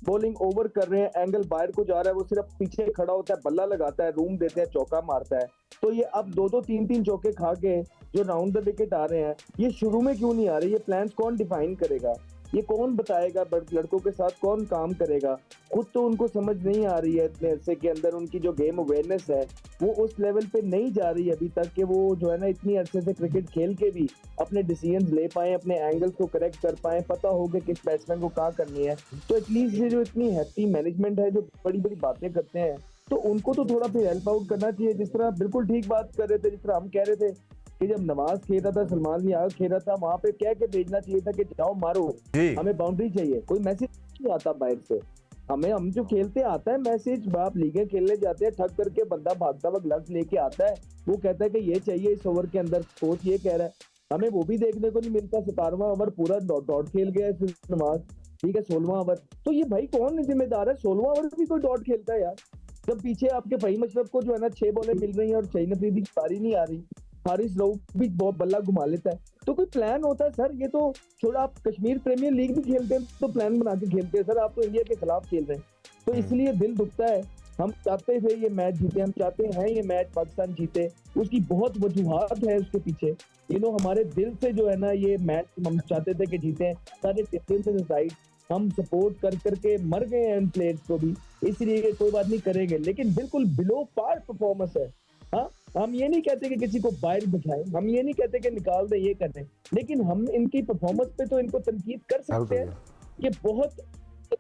बॉलिंग ओवर कर रहे हैं, एंगल बाहर को जा रहा है, वो सिर्फ पीछे खड़ा होता है, बल्ला लगाता है, रूम देते हैं, चौका मारता है। तो ये अब 2-2 3-3 चौके खा के जो राउंड द विकेट आ रहे हैं, ये शुरू में क्यों नहीं आ रही? ये प्लान्स कौन डिफाइन करेगा? ये कौन बताएगा? लड़कों के साथ कौन काम करेगा? खुद तो उनको समझ नहीं आ रही है, इतने अरसे के अंदर उनकी जो गेम अवेयरनेस है वो उस लेवल पे नहीं जा रही अभी तक कि वो जो है ना इतनी अरसे से क्रिकेट खेल के भी अपने डिसीजंस ले पाए, अपने एंगल्स को करेक्ट कर पाए, पता हो कि किस बैट्समैन को कहाँ करनी है। तो एटलीस्ट ये जो इतनी हैप्पी मैनेजमेंट है, जो बड़ी बड़ी बातें करते हैं, तो उनको तो थोड़ा फिर हेल्प आउट करना चाहिए। जिस तरह बिल्कुल ठीक बात कर रहे थे, जिस तरह हम कह रहे थे कि जब नवाज खेल रहा था, सलमान भी आगे खेल रहा था, वहां पे कह के भेजना चाहिए था कि जाओ मारो, हमें बाउंड्री चाहिए। कोई मैसेज नहीं आता बाहर से, हम जो खेलते आता है मैसेज। आप लीगें खेलने जाते हैं, ठग करके बंदा भागता हुआ ग्लव्स लेके आता है, वो कहता है कि ये चाहिए इस ओवर के अंदर, कोच ये कह रहा है, हमें वो भी देखने को नहीं मिलता। 17वां ओवर पूरा डॉट खेल गया है नवाज, ठीक है, 16वां ओवर। तो ये भाई कौन जिम्मेदार है? 16वां ओवर भी कोई डॉट खेलता है यार, जब पीछे आपके फहीम अशरफ को जो है ना 6 बॉलें मिल रही हैं और शहीन अफरीदी की पारी नहीं आ रही, हारिस रऊफ भी बहुत बल्ला घुमा लेता है। तो कोई प्लान होता है सर? ये तो छोड़ा, आप कश्मीर प्रीमियर लीग भी खेलते हैं तो प्लान बना के खेलते हैं सर, आप तो इंडिया के खिलाफ खेल रहे हैं। तो इसलिए दिल दुखता है। हम चाहते थे ये मैच जीते, हम चाहते हैं ये मैच पाकिस्तान जीते, उसकी बहुत वजूहात है उसके पीछे। हमारे दिल से जो है ना ये मैच हम चाहते थे कि जीते, सारे टीम साइड हम सपोर्ट कर करके मर गए हैं इन प्लेयर्स को भी, इसलिए कोई बात नहीं करेंगे, लेकिन बिल्कुल बिलो पार परफॉर्मेंस है। हाँ, हम ये नहीं कहते कि किसी को बाहर बिठाएं, हम ये नहीं कहते कि निकाल दें, ये कर दें, लेकिन हम इनकी परफॉर्मेंस पे तो इनको तनकीद कर सकते हैं कि बहुत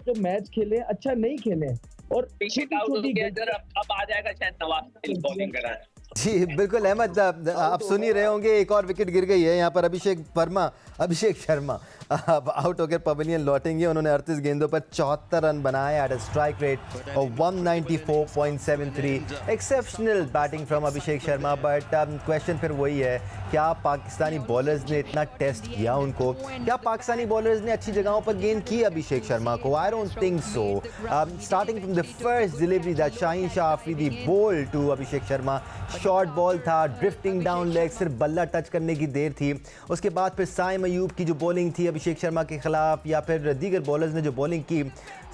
जो मैच खेले अच्छा नहीं खेले, और पीछे आउट हो गया, अब आ जाएगा शायद नवाज बॉलिंग कराए। जी बिल्कुल अहमद, आप सुन ही रहे होंगे, एक और विकेट गिर गई है यहाँ पर। अभिषेक शर्मा अब आउट होकर पवेलियन लौटेंगे। उन्होंने 38 गेंदों पर 74 रन बनाए at a strike rate of 194.73। Exceptional batting from Abhishek Sharma, but question फिर वही है, क्या पाकिस्तानी बॉलर्स ने इतना टेस्ट किया उनको? क्या पाकिस्तानी बॉलर्स ने अच्छी जगहों पर गेंद की अभिषेक शर्मा को? I don't think so. Starting from the first delivery that Shaheen Shah Afridi bowled to Abhishek Sharma, short ball था, ड्रिफ्टिंग डाउन लेग, सिर्फ बल्ला टच करने की देर थी। उसके बाद फिर साइम अयूब की जो बॉलिंग थी अभिषेक शर्मा के खिलाफ, या फिर दीगर बॉलर्स ने जो बॉलिंग की,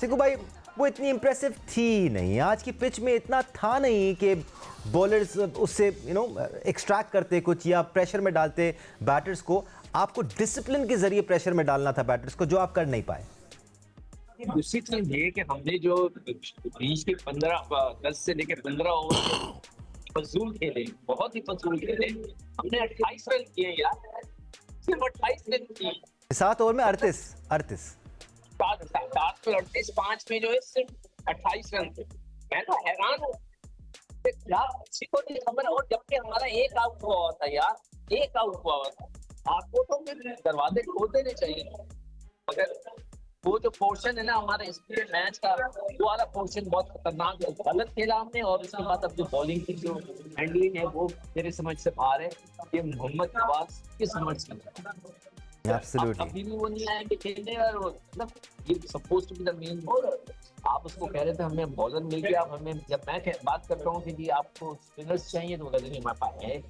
सिक्कू भाई, वो इतनी इंप्रेसिव थी नहीं। आज की पिच में इतना था नहीं कि बॉलर्स उससे एक्सट्रैक्ट करते कुछ या प्रेशर में डालते बैटर्स को। आपको डिसिप्लिन के जरिए प्रेशर में डालना था बैटर्स को, जो आप कर नहीं पाए। दूसरी चीज ये कि हमने जो बीच के 10 से लेकर 15 ओवर फजूल खेले, बहुत ही फजूल खेले। हमने 28 रन किए यार, सिर्फ 28 रन किए 7 ओवर में 38 7 में 38, 5 में जो है सिर्फ 28 रन थे। मैं तो हैरान हूँ क्या किसी को नहीं खबर। और जबकि हमारा एक आउट हुआ था यार, एक आउट हुआ था, आपको तो फिर दरवाजे खोल देने चाहिए। मगर वो जो पोर्शन है ना हमारे इसके मैच का, वो वाला पोर्शन बहुत खतरनाक है, गलत खेला हमने। और उसके बाद अब जो बॉलिंग की जो हैंडलिंग है वो मेरे समझ से बाहर है। ये मोहम्मद नवाज की समझ से Absolutely. अभी भी वो नहीं आया कि खेलने, और मतलब ये suppose to be the main bowler. आप उसको कह रहे थे हमें बॉलर मिल गया, अब हमें, जब मैं बात करता हूँ कि जी आपको स्पिनर्स चाहिए तो बोलते हमारे पास है,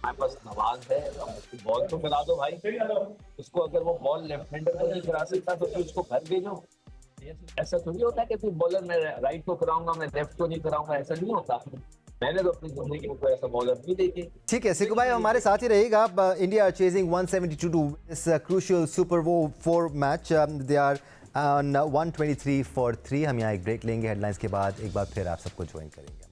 हमारे पास नवाज है, बॉल तो करा दो भाई उसको। अगर वो बॉल लेफ्ट हैंडर को नहीं करा सकता तो फिर उसको घर भेजो। ऐसा थोड़ी होता है कि फिर बॉलर मैं राइट को कराऊंगा, मैं लेफ्ट को नहीं कराऊंगा, ऐसा नहीं होता। मैंने तो अपनी जिंदगी में कोई ऐसा बॉलर नहीं देखे। ठीक है सिकू भाई हमारे साथ ही रहिएगा। इंडिया आर चेजिंग 172 टू इस क्रूशियल सुपर वो 4 match. They are on 123 for 3। हम यहाँ एक ब्रेक लेंगे, हेडलाइंस के बाद एक बार फिर आप सबको ज्वाइन करेंगे।